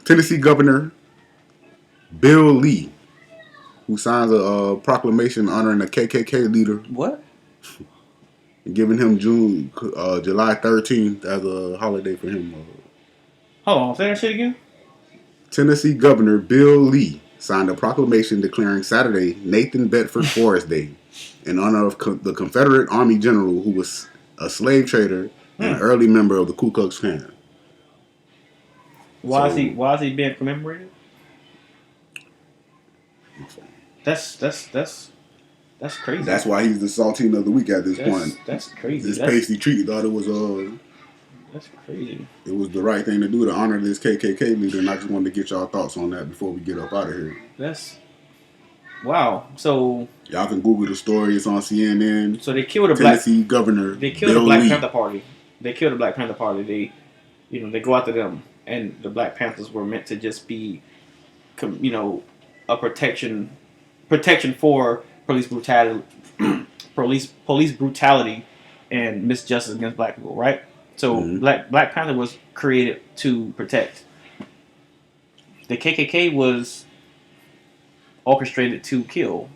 Tennessee Governor Bill Lee, who signs a proclamation honoring a KKK leader What? and giving him July 13th as a holiday for him. Hold on, say that shit again. Tennessee Governor Bill Lee signed a proclamation declaring Saturday Nathan Bedford Forrest Day in honor of the Confederate Army general who was a slave trader and an early member of the Ku Klux Klan. Why So- is he being commemorated? That's crazy. That's why he's the saltine of the week at this point. That's crazy. This That's, pasty treat thought it was That's crazy. It was the right thing to do to honor this KKK leader, and I just wanted to get y'all thoughts on that before we get up out of here. That's wow. So Y'all can Google the story. It's on CNN. they killed a Tennessee governor. They killed Bill the Black Lee. Panther Party. They killed the Black Panther Party. They go after them, and the Black Panthers were meant to just be, a protection for police brutality, police brutality, and misjustice against black people. Right. So Black Panther was created to protect. The KKK was orchestrated to kill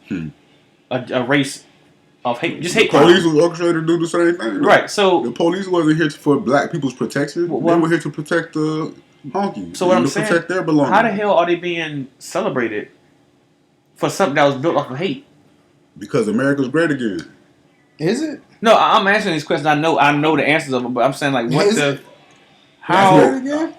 a race of hate. Just hate crime. Police was orchestrated to do the same thing. Right. So the police wasn't here for black people's protection. They were here to protect the honkies. So what I'm to saying, protect their belongings. how the hell are they being celebrated for something that was built off of hate? Because America's great again. Is it? No, I'm answering these questions. I know the answers of them, but I'm saying like, what Is the? it? How? Again?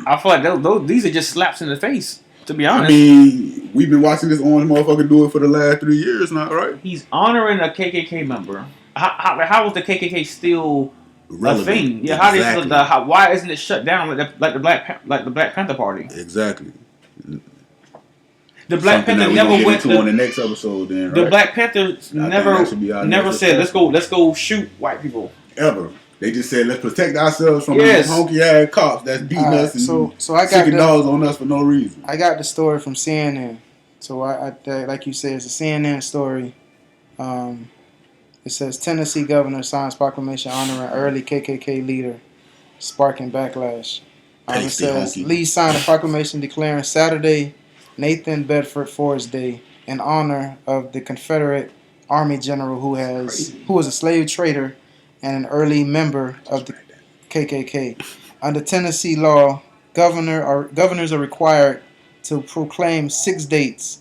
I feel like these are just slaps in the face. To be honest, I mean, we've been watching this orange motherfucker do it for the last 3 years now, right? he's honoring a KKK member. How is the KKK still Relevant. a thing? Yeah, Exactly. why isn't it shut down like the Black Panther Party? Exactly. The Black Something Panther that we never gonna get went into to on the next episode. Then right? the Black Panthers think that should be our never next said episode. let's go shoot white people. Ever. They just said let's protect ourselves from Yes. these honky ass cops that's beating Alright, us and so I got sticking the- dogs on us for no reason. I got the story from CNN. So I like you said, it's a CNN story. It says Tennessee governor signs proclamation honoring early KKK leader, sparking backlash. It Pasty says honky. Lee signed a proclamation declaring Saturday Nathan Bedford Forrest Day in honor of the Confederate Army general who was a slave trader and an early member of the KKK. Under Tennessee law, governors are required to proclaim 6 dates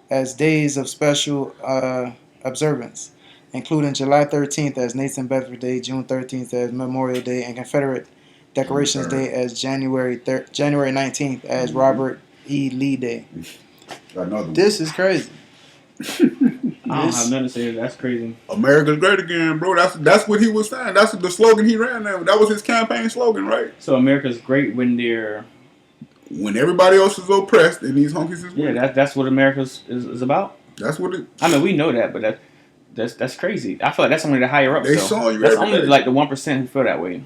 as days of special observance, including July 13th as Nathan Bedford Day, June 13th as Memorial Day, and Confederate Decorations Day as January 19th as Robert E. Lee Day. Another one. This is crazy. I don't have nothing to say. That's crazy. America's great again, bro. That's what he was saying. That's the slogan he ran there. That was his campaign slogan, right? So America's great when they're When everybody else is oppressed and these honkies is winning. that's what America is about. That's what it. I mean, we know that, but that's crazy. I feel like that's only the higher up. They so. saw you That's every only day. like the 1% who feel that way.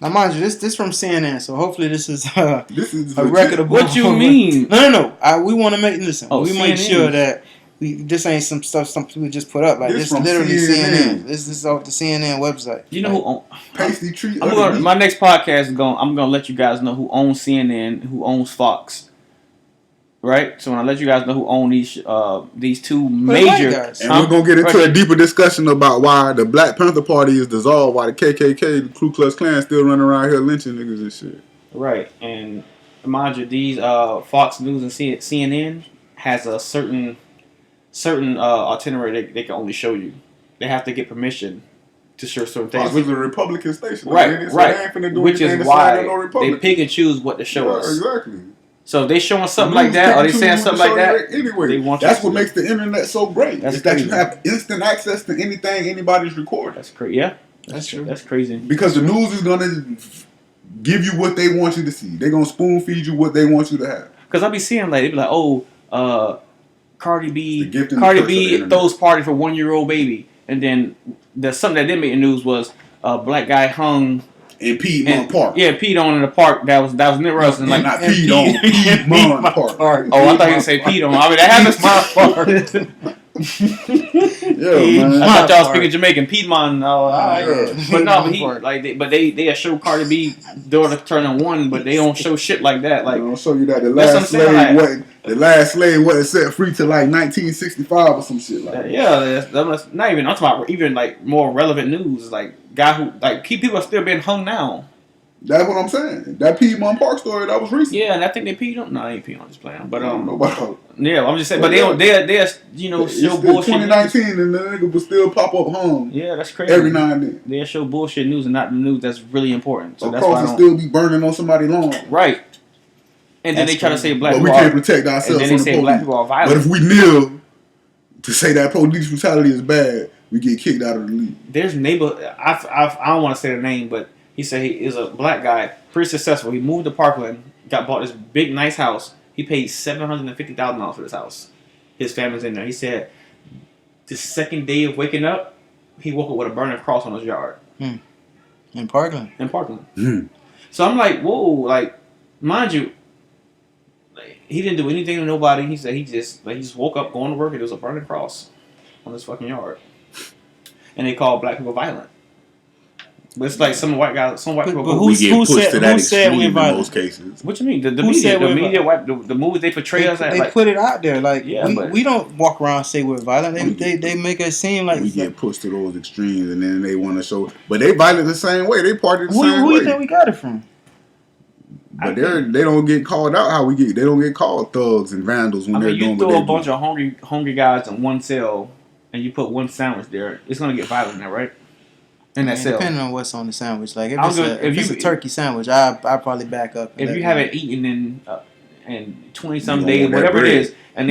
Now, mind you, this from CNN, so hopefully this is This is a legit. reputable. What you mean? No. We want to make we make CNN. sure that this ain't some stuff we just put up. Like This this from literally CNN. CNN. This is off the CNN website. You know who? Own, Pasty treat. my next podcast is going. I'm gonna let you guys know who owns CNN, who owns Fox. Right. So when I let you guys know who own these two white major, guys. And we're gonna get into a deeper discussion about why the Black Panther Party is dissolved, why the KKK, the Ku Klux Klan, still running around here lynching niggas and shit. right? And mind you, these Fox News and CNN has a certain itinerary they can only show you. They have to get permission to show certain things. Fox is a Republican station, Right, so right. They ain't finna do Which anything is to side why with no they Republican. pick and choose what to show Yeah, us. exactly. So if they showing something The like news that, or they pick and saying choose something what like to show that, you anyway. they want you That's to what see makes the internet so great. That's is that you crazy. have instant access to anything anybody's recording. That's crazy. Yeah, That's true. That's crazy. Because the news is gonna give you what they want you to see. They're gonna spoon feed you what they want you to have. Because I be seeing like they be like, oh, Cardi The gift B and the curse of the B internet. throws party for 1-year-old baby, and then there's something that didn't make the news was a black guy hung In Piedmont Park. Yeah, peed on in the park. That was near us. And Yeah, like, not peed on. Piedmont Park. oh, I thought you say peed on. I mean, that happens. Yeah, man. I thought y'all was speaking Jamaican. Piedmont. Yeah. But no, but they show Cardi B daughter turning 1, but they don't show shit like that. Like, I'll show you that the That's what I'm last saying, slave like- wasn't the last slave wasn't set free till like 1965 or some shit like that. yeah, that's not even. I'm talking about even like more relevant news. Like, guy who like people are still being hung now. That's what I'm saying. That Piedmont Park story that was recent. Yeah, and I think they peed on. No, they ain't peed on. Just playing. But I don't know about yeah, I'm just saying. But they don't. They're show it's still bullshit. 2019 and the nigga will still pop up home Yeah, that's crazy. every now and then. They show bullshit news and not the news that's really important. So So that's why I crosses don't. still be burning on somebody's lawn. Right. And then That's they try to crazy. say black But we people can't are, protect and ourselves then from they the say black police. people are But if violent. we kneel to say that police brutality is bad, we get kicked out of the league. There's neighbor. I don't want to say the name, but He said he is a black guy, pretty successful. He moved to Parkland, bought this big, nice house. He paid $750,000 for this house. His family's in there. He said the second day of waking up, he woke up with a burning cross on his yard. In Parkland. So I'm like, whoa, like, mind you, like, he didn't do anything to nobody. He said he just woke up going to work and there was a burning cross on his fucking yard. And they called black people violent. But it's like some white people. But We get pushed to that who said extreme we in violent? most cases. What you mean? The Who said we're media, the movies they portray us as They like, put it out there. Like, Yeah, but- we don't walk around and say we're violent. They make us seem like... We get pushed to those extremes, and then they want to show. But they violent the same way. They party the same Who way. you think we got it from? But they don't get called out how we get. They don't get called thugs and vandals when I they're mean, doing you what throw they a bunch do. of hungry guys in one cell, and you put one sandwich there. It's gonna get violent now, right? In that cell. Depending on what's on the sandwich. Like, if I'm it's, good- if it's a turkey sandwich, I'll probably back up. and If let you them- haven't eaten in 20-some You days, want that whatever bread. it is, and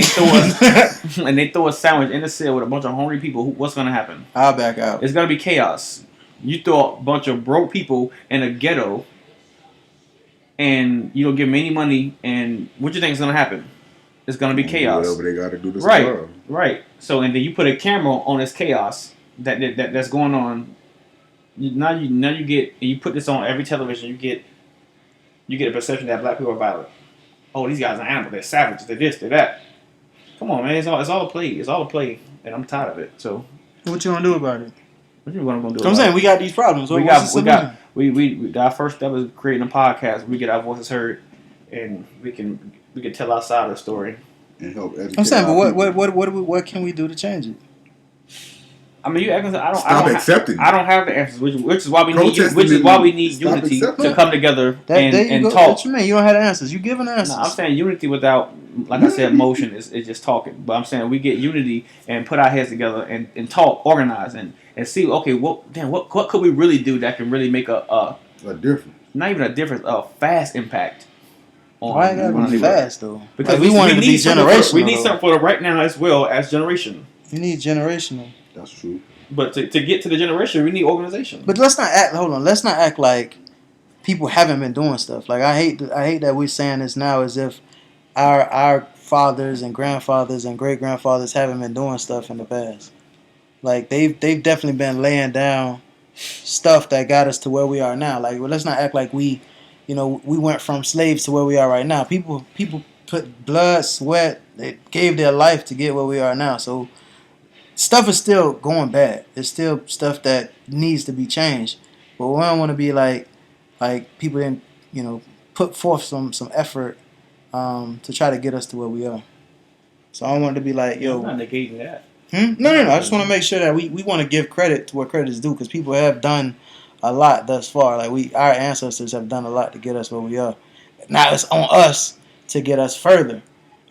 they throw a sandwich in the cell with a bunch of hungry people, what's gonna happen? I'll back out. It's gonna be chaos. You throw a bunch of broke people in a ghetto, and you don't give them any money, and what do you think is gonna happen? It's gonna be chaos. Whatever they got to do to Right, survive. right. So and then you put a camera on this chaos that's going on. Now you get, and you put this on every television. You get a perception that black people are violent. Oh, these guys are animals. They're savages. They're this. They're that. Come on, man. It's all a play. It's all a play, and I'm tired of it. So What you gonna do about it? what you gonna do? I'm saying we got these problems. we What's the got solution? our first step is creating a podcast. We get our voices heard, and we can tell our side of the story. And help educate. I'm saying, our but people. what can we do to change it? I mean, you asking. Stop accepting. I don't have the answers, which is why we need Protesting which is why we need Stop unity accepting. to come together There you and go. talk. What you mean? You don't have the answers. You giving answers. No, I'm saying unity without, like I said, motion is just talking. But I'm saying we get unity and put our heads together and talk, organize, and see. Okay, what could we really do that can really make a difference. not even a difference, a fast impact. Why it gotta on be people. fast though? Because Like, we want it to be need something generational. we need though. something for the right now as well as generation. You need generational. That's true. But to get to the generation, we need organization. But let's not act. Hold on. Let's not act like people haven't been doing stuff. Like, I hate that we're saying this now as if our fathers and grandfathers and great grandfathers haven't been doing stuff in the past. Like, they've definitely been laying down stuff that got us to where we are now. Like, well, let's not act like we went from slaves to where we are right now. People put blood, sweat, they gave their life to get where we are now. So stuff is still going bad. There's still stuff that needs to be changed. But we don't want to be like people didn't, put forth some effort to try to get us to where we are. So I want to be like, yo. I'm not negating that. No. I just want to make sure that we want to give credit to where credit is due, because people have done a lot thus far. Like, our ancestors have done a lot to get us where we are. Now it's on us to get us further.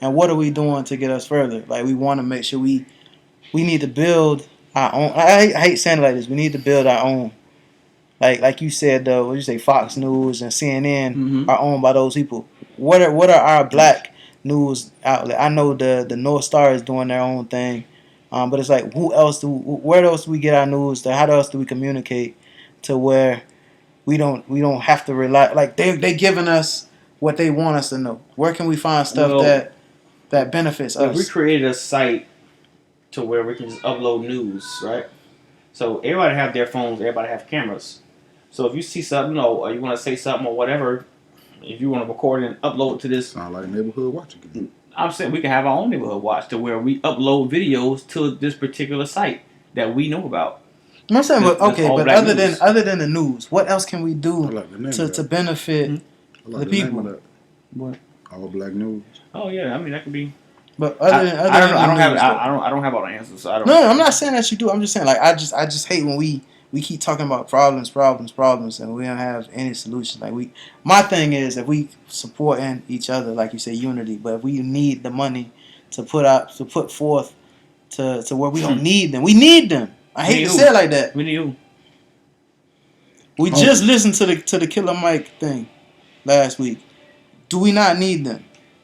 And what are we doing to get us further? Like, we want to make sure we need to build our own. I hate saying it like this. We need to build our own. Like you said, what you say, Fox News and CNN are owned by those people. What are our black news outlet? I know the North Star is doing their own thing, but it's like, where else do we get our news? How else do we communicate to where we don't have to rely? Like, they giving us what they want us to know. Where can we find stuff that benefits If we us? created a site to where we can just upload news, right? So everybody have their phones, everybody have cameras. So if you see something or you want to say something or whatever, if you want to record it and upload to this, Sound like neighborhood watch again. I'm saying we can have our own neighborhood watch to where we upload videos to this particular site that we know about. I'm saying, but That's okay, all but black other news. than the news, what else can we I do like the name of to that. benefit? I like the the name people. of that. What? All black news. Oh yeah, I mean that could be. But I don't know. I don't have. news, I don't have all the answers. So I don't. No, I'm not saying that you do. I'm just saying, like, I just hate when we keep talking about problems, and we don't have any solutions. Like, my thing is, if we supporting each other, like you say, unity. But if we need the money to put forth to where we don't need them, we need them. I hate Need to who? say it like that. We need you. We just listened to the Killer Mike thing last week. Do we not need them?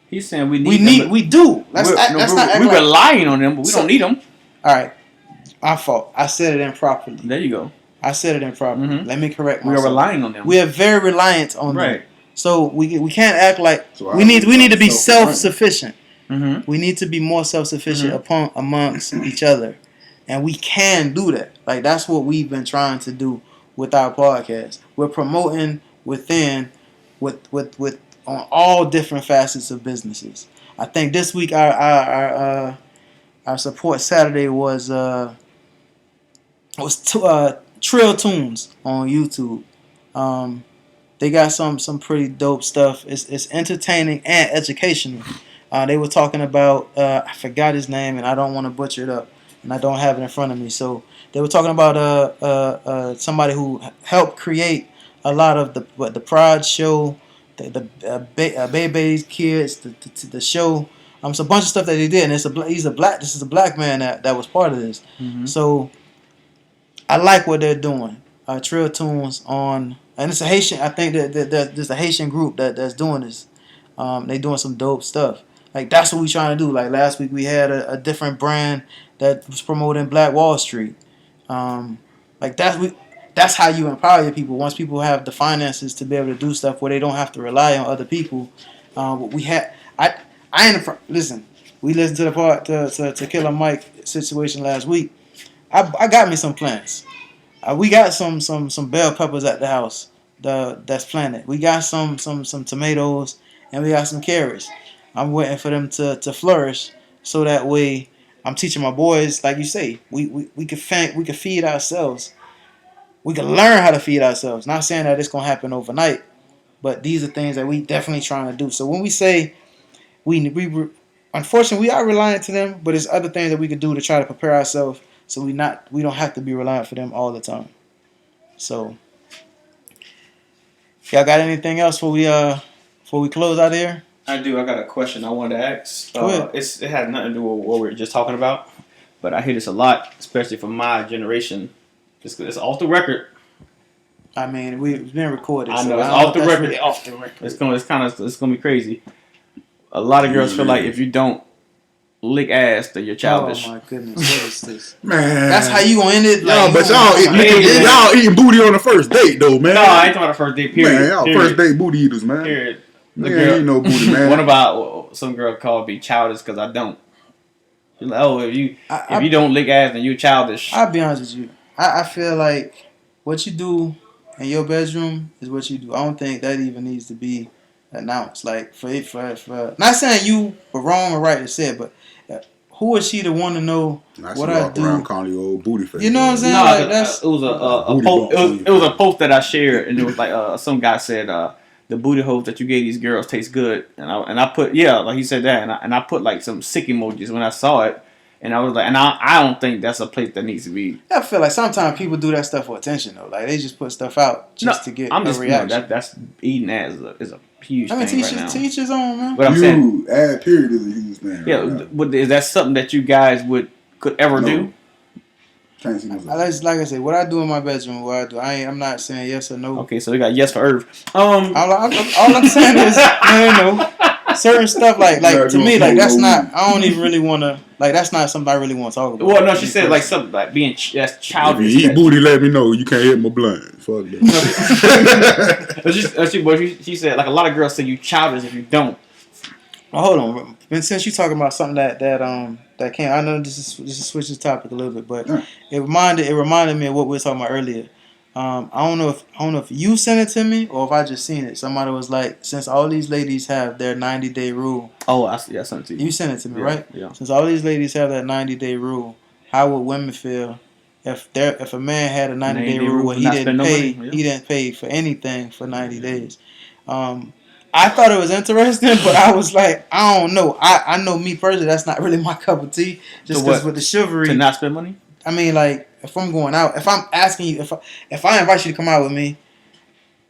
He's saying we need. them, but We do. Let's we're not act we're like. relying on them, but we So- don't need them. All right, my fault. I said it improperly. There you go. I said it improperly. Mhm. Let me correct We myself. are relying on them. We are very reliant on them. Right. So we can't act like So we need to be self-reliant. self-sufficient. Mm-hmm. We need to be more self-sufficient Mhm. amongst each other, and we can do that. Like that's what we've been trying to do with our podcast. We're promoting within, with on all different facets of businesses. I think this week our support Saturday was Trill Tunes on YouTube. They got some pretty dope stuff. It's entertaining and educational. They were talking about I forgot his name and I don't want to butcher it up and I don't have it in front of me. So they were talking about somebody who helped create a lot of the Pride show, the Bebe's kids, the show. It's a bunch of stuff that they did, and this is a black man that was part of this. Mhm. So I like what they're doing. Trill Tunes on, and it's a Haitian. I think that there's a Haitian group that's doing this. They doing some dope stuff. Like that's what we trying to do. Like last week we had a different brand that was promoting Black Wall Street. Like that's how you empower your people. Once people have the finances to be able to do stuff where they don't have to rely on other people. We had I ain't listen. We listened to the part to Killer Mike situation last week. I got me some plants. We got some bell peppers at the house. That's planted. We got some tomatoes and we got some carrots. I'm waiting for them to flourish so that way I'm teaching my boys, like you say, we can feed ourselves. We can learn how to feed ourselves. Not saying that it's gonna happen overnight, but these are things that we definitely trying to do. So when we say we unfortunately we are reliant to them, but there's other things that we could do to try to prepare ourselves so we don't have to be reliant for them all the time. So y'all got anything else before we close out here? I do. I got a question I wanted to ask. Go ahead. It has nothing to do with what we were just talking about, but I hear this a lot, especially from my generation. Just 'cause it's off the record. I mean, we've been recorded. I know, so it's I don't off the know if that's record. really off the record. It's gonna be crazy. A lot of girls feel like if you don't lick ass, that you're childish. Oh my goodness, what is this? Man, That's how you gonna end it? Y'all, but Hey, y'all eating booty on the first date though, man. No, I ain't talking about the first date. Period. Man, y'all period, first date booty eaters, man. Period. The Man, girl, ain't no booty, man. What about some girl called me childish because I don't? She's like, oh, if you don't lick ass, then you're childish. I'll be honest with you. I feel like what you do in your bedroom is what you do. I don't think that even needs to be announced. Like for not saying you were wrong or right to say it, but who is she to want to know what I do? Around calling you old booty face. You know what I'm saying? No, Like, that's it was a Booty post. bump. It was a post that I shared, and it was like some guy said the booty holes that you gave these girls taste good, and I put like he said that, and I put like some sick emojis when I saw it, and I was like, and I don't think that's a place that needs to be. I feel like sometimes people do that stuff for attention though. Like they just put stuff out just to get a reaction. That's eating ass is a huge I mean, thing right now. teach his own, man. But I'm saying, add period is a huge thing. yeah, right now. but is that something that you guys could ever No. do? Can't see myself. Like I said, what I do in my bedroom, what I do, I'm not saying yes or no. Okay, so we got yes for Irv. All I'm saying is, certain stuff like to me, like that's not. I don't even really want to. Like that's not something I really want to talk about. Well, no, she said like something like being that's If childish. you eat booty, let me know. You can't hit my blunt. Fuck that. She said like a lot of girls say you childish if you don't. Well, hold on. And since you're talking about something that came, I know this is switch the topic a little bit, but it reminded me of what we were talking about earlier. I don't know if you sent it to me or if I just seen it. Somebody was like, since all these ladies have their 90-day rule. Oh, I sent it to you. You sent it to me, Yeah, right? yeah. Since all these ladies have that 90-day rule, how would women feel if a man had a 90-day rule where he not didn't spend no pay money, yeah. he didn't pay for anything for 90 days? I thought it was interesting, but I was like, I don't know. I know me personally, that's not really my cup of tea. Just because with the chivalry, to not spend money. I mean, like if I'm going out, if I'm asking you, if I invite you to come out with me,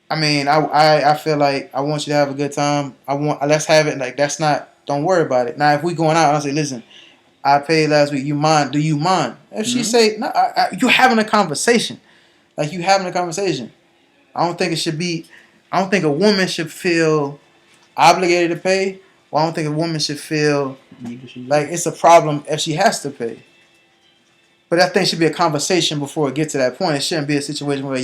I mean, I feel like I want you to have a good time. Let's have it. Like that's not. Don't worry about it. Now, if we going out, and I say, listen, I paid last week. You mind? Do you mind? If she say, no, you having a conversation. Like you having a conversation. I don't think it should be. I don't think a woman should feel obligated to pay. Well, I don't think a woman should feel like it's a problem if she has to pay. But I think it should be a conversation before it gets to that point. It shouldn't be a situation where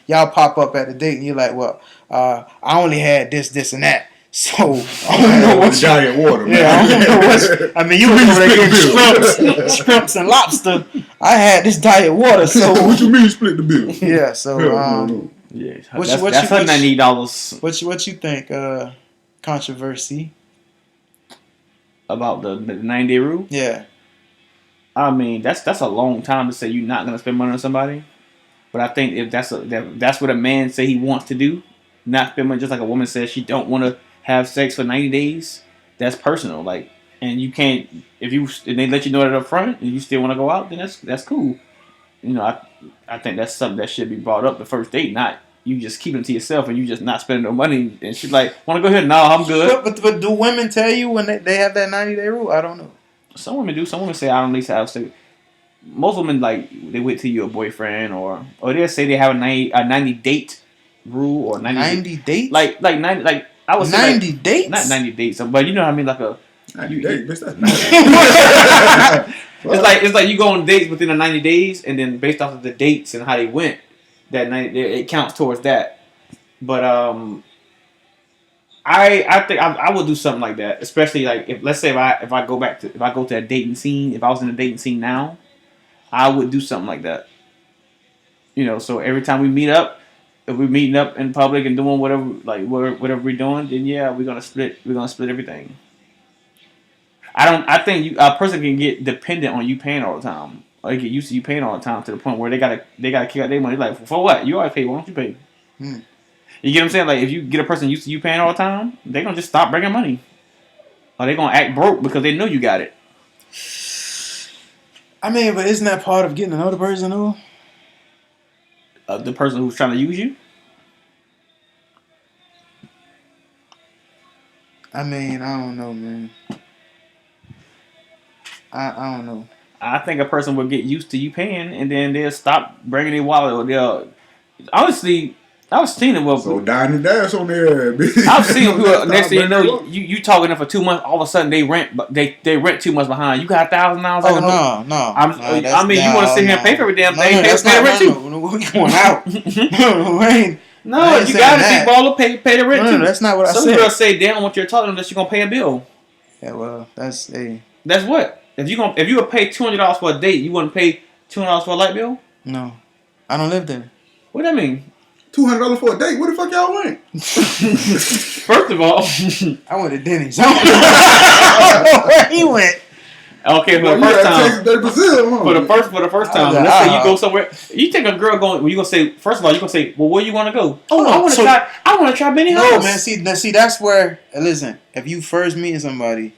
y'all pop up at the date and you're like, well, I only had this, and that. So I don't know what diet water. Man. Yeah, I don't know what. I mean, you were over there getting shrimps and lobster. I had this diet water. So what you mean split the bill? Yeah. So yeah, What that's her $90. What you think? Controversy About the 90-day rule. Yeah. I mean, that's a long time to say you're not gonna spend money on somebody. But I think if that's what a man say he wants to do, not spend money, just like a woman says she don't want to have sex for 90 days. That's personal. Like, and you can't if they let you know that up front and you still want to go out, then that's cool. You know, I think that's something that should be brought up the first date, not you just keeping it to yourself and you just not spending no money. And she's like, want to go ahead? No, I'm good. But do women tell you when they have that 90-day rule? I don't know. Some women do. Some women say I don't need to have sex. Most women like they wait till you're a boyfriend or they'll say they have a 90 date rule or 90 dates. Like 90 like I was 90 dates. Not 90 dates, but you know what I mean, like a 90 dates. That's it's like you go on dates within the 90 days, and then based off of the dates and how they went, that 90 it counts towards that. But I think I would do something like that, especially like if let's say if I go to a dating scene, if I was in a dating scene now, I would do something like that. You know, so every time we meet up, if we're meeting up in public and doing whatever whatever we're doing, then yeah, we're gonna split everything. I think a person can get dependent on you paying all the time. Or they get used to you paying all the time to the point where they gotta kick out their money. Like, for what? You always pay, why don't you pay? You get what I'm saying? Like, if you get a person used to you paying all the time, they're gonna just stop bringing money. Or they're gonna act broke because they know you got it. I mean, but isn't that part of getting to know the person, though? The person who's trying to use you? I mean, I don't know, man. I don't know. I think a person will get used to you paying, and then they'll stop bringing their wallet, or they'll... Honestly, I was seeing it. Well, so dying and dash on there. I've seen people. Next thing you know, you talking them for 2 months. All of a sudden, they rent 2 months behind. You got $1,000. Oh no! I mean, you want to sit here and pay for every damn thing? That's pay the rent too. We going out. No, you got to be baller. Pay the rent too. That's not what I said. Some girls say they don't want you to talk to them unless you're gonna pay a bill. Yeah, well, that's what. If you would pay $200 for a date, you wouldn't pay $200 for a light bill? No, I don't live there. What do that mean? $200 for a date? Where the fuck y'all went? First of all, I went to Denny's. I don't know where he went. Okay, for the first time. Brazil, huh? For the first time. Let's say you go somewhere. You take a girl going. You gonna say first of all. You gonna say, well, where you want to go? Oh, I want to try Benny House. No, man. See, that's where. Listen, if you first meeting somebody,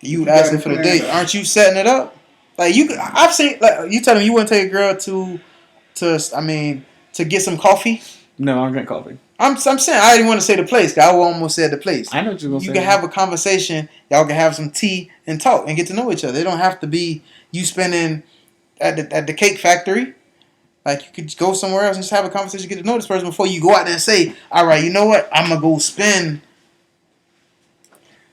you asking for the date. Aren't you setting it up? Like I've seen. Like you tell them you wouldn't take a girl to get some coffee. No, I don't drink coffee. I'm saying I didn't want to say the place. Cause I almost said the place. I know what you're gonna say. You can have a conversation. Y'all can have some tea and talk and get to know each other. It don't have to be you spending at the cake factory. Like you could go somewhere else and just have a conversation, get to know this person before you go out there and say, "All right, you know what? I'm gonna go spend."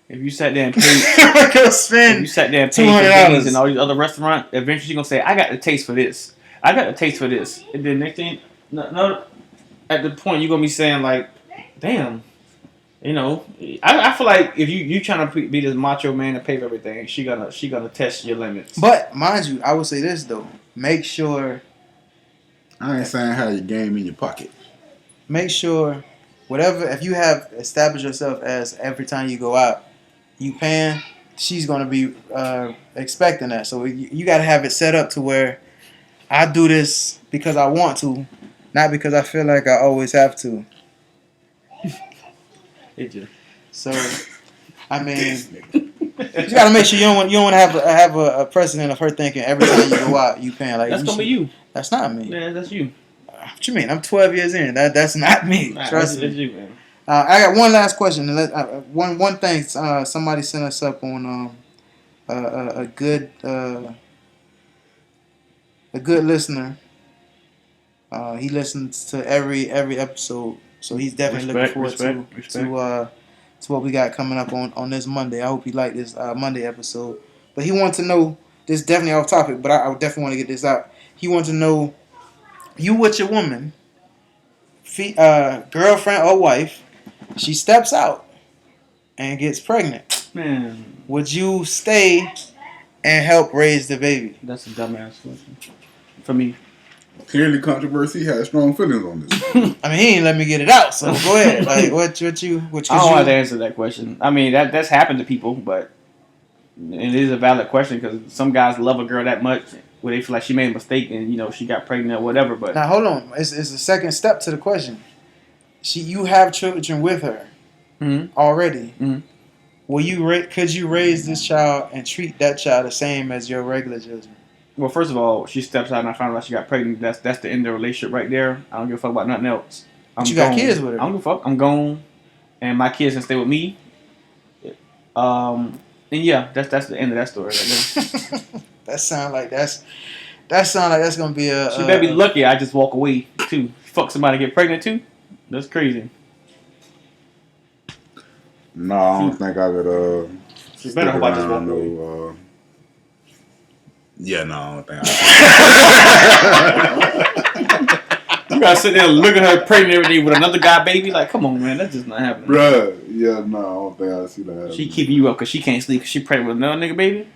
If you sat there and paid, $200 and all these other restaurants, eventually you're gonna say, "I got the taste for this. I got the taste for this." And then next thing, no, at the point you're gonna be saying like, "Damn." You know, I feel like if you trying to be this macho man and pay for everything, she gonna test your limits. But mind you, I would say this though: make sure. I ain't saying have your game in your pocket. Make sure, whatever. If you have established yourself as every time you go out, you paying, she's gonna be expecting that. So you got to have it set up to where I do this because I want to, not because I feel like I always have to. So, I mean, you gotta make sure you don't want to have a precedent of her thinking every time you go out you paying. Like that's gonna be you. That's not me. Yeah, that's you. What you mean? I'm 12 years in. That's not me. Nah, Trust me. That's you, man. I got one last question. One thing. Somebody sent us up on a good listener. He listens to every episode. So he's definitely looking forward to what we got coming up on this Monday. I hope you like this Monday episode. But he wants to know this is definitely off topic, but I definitely want to get this out. He wants to know, you with your woman, girlfriend or wife, she steps out and gets pregnant. Man, Would you stay and help raise the baby? that's a dumbass question for me. Clearly, controversy has strong feelings on this. I mean, he ain't let me get it out, so go ahead. Like, what you? I don't want to answer that question. I mean, that's happened to people, but it is a valid question because some guys love a girl that much where they feel like she made a mistake and she got pregnant or whatever. But Now hold on, it's the second step to the question. You have children with her already. Mhm. Could you raise this child and treat that child the same as your regular children? well, first of all, she steps out and I found out she got pregnant. That's the end of the relationship right there. I don't give a fuck about nothing else. But you got kids with her. I don't give a fuck. I'm gone, and my kids can stay with me. And yeah, that's the end of that story right there. That sound like that's gonna be a. She better be lucky. I just walk away too. Fuck somebody get pregnant too. That's crazy. No, I don't think I could. She better hope I just walk away. No, yeah, no, I don't think. You gotta sit there and look at her pregnant every day with another guy baby. Like, come on, man, that's just not happening. Bruh, yeah, no, I don't think I see that. She keeping you up because she can't sleep because she pregnant with another nigga baby.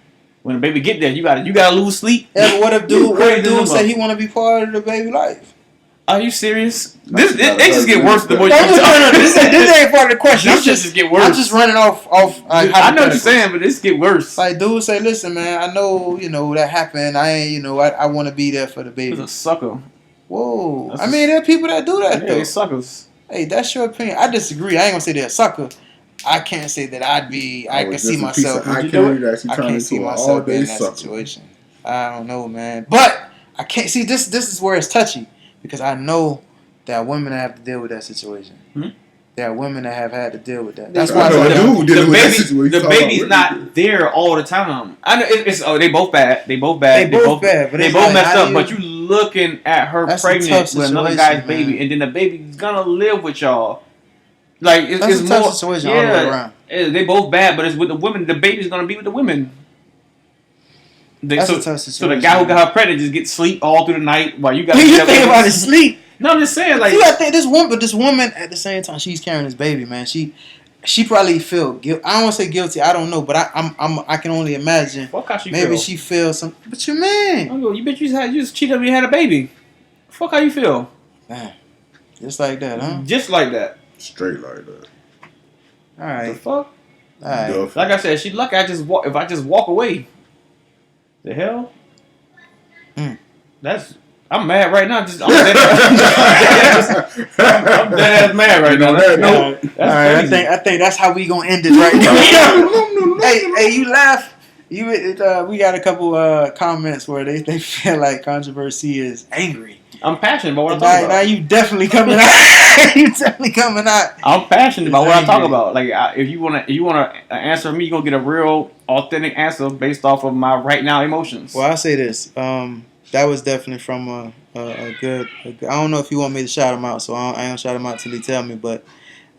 When the baby get there, you gotta lose sleep. Yeah, but what if dude crazy say he want to be part of the baby life? Are you serious? It just get worse the more you No, talk. this ain't part of the question. This shit just get worse. I'm just running off. I know what you're saying, but this get worse. Like dude say, listen, man, I know that happened. I ain't I want to be there for the baby. He's a sucker. Whoa. I mean, there are people that do that Yeah, though. they suckers. Hey, that's your opinion. I disagree. I ain't gonna say they're a sucker. I can't say that I can see myself. I you do can't see myself in that situation. I don't know, man. But I can't see this. This is where it's touchy because I know there are women that have to deal with that situation. There are women that have had to deal with that. That's why the baby's not there all the time. I know they both bad. They both bad. They both messed up. But you looking at her pregnant with another guy's baby, and then the baby's gonna live with y'all. Like it's a more tough situation all the way around. They both bad, but it's with the women. The baby's gonna be with the women. That's a tough situation. So the guy who got her pregnant just gets sleep all through the night while you got. What you think about his sleep? No, I'm just saying, like, you gotta think this woman at the same time she's carrying this baby, man. She probably feel guilty. I don't want to say guilty. I don't know, but I can only imagine. Fuck how she maybe feel. she feels some. But you man, you bitch, you just cheated on me and had a baby. Fuck how you feel. Man, just like that, huh? Just like that. Straight like that. All right. The fuck. All right. Like I said, she lucky. If I just walk away. The hell. I'm mad right now. I'm dead ass mad right now. All right, I think that's how we gonna end it right now. Hey, you laugh. We got a couple comments where they feel like controversy is angry. I'm passionate about what I'm talking about. Now you definitely coming out. I'm passionate about what I talk about. Like if you wanna answer me, you're gonna get a real authentic answer based off of my right now emotions. Well, I'll say this. That was definitely from a good. I don't know if you want me to shout him out, so I ain't gonna shout him out till he tell me. But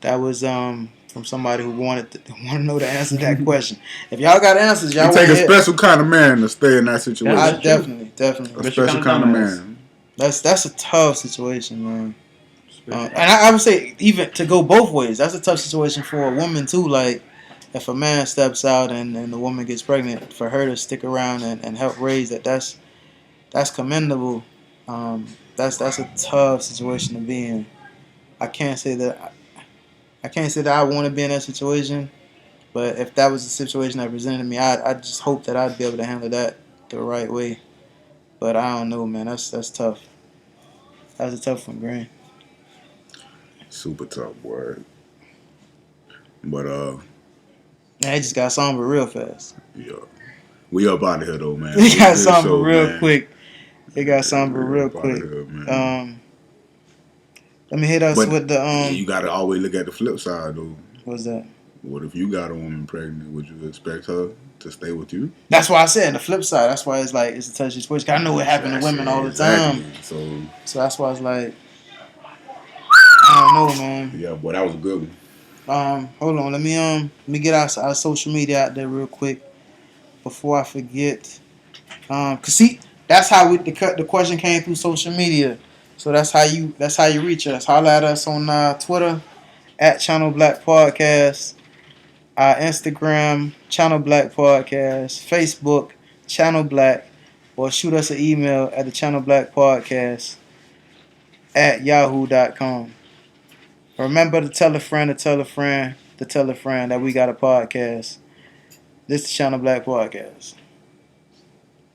that was from somebody who wanted to know the answer to that question. If y'all got answers, y'all take a special kind of man to stay in that situation. I definitely. A special kind of man. That's a tough situation, man. And I would say even to go both ways. That's a tough situation for a woman too. Like if a man steps out and the woman gets pregnant, for her to stick around and help raise that's commendable. That's a tough situation to be in. I can't say that I want to be in that situation, but if that was the situation that presented to me, I just hope that I'd be able to handle that the right way. But I don't know, man. That's tough. That's a tough one, Grant. Super tough word. But I just got somber real fast. Yeah, we up out of here though, man. We got somber real quick. It got somber real quick. Here, let me hit us with the You gotta always look at the flip side though. What's that? What if you got a woman pregnant? Would you expect her to stay with you? That's why I said on the flip side. That's why it's like it's a touchy situation. I know it happened to women all the time. So that's why it's like I don't know, man. Yeah, boy, that was a good one. Hold on. Let me get our social media out there real quick before I forget. Cause see, that's how the question came through social media. So that's how you reach us. Holla at us on Twitter at Channel Black Podcast, Instagram Channel Black Podcast, Facebook Channel Black, or shoot us an email at the Channel Black Podcast at yahoo.com. Remember to tell a friend to tell a friend to tell a friend that we got a podcast. This is the Channel Black Podcast.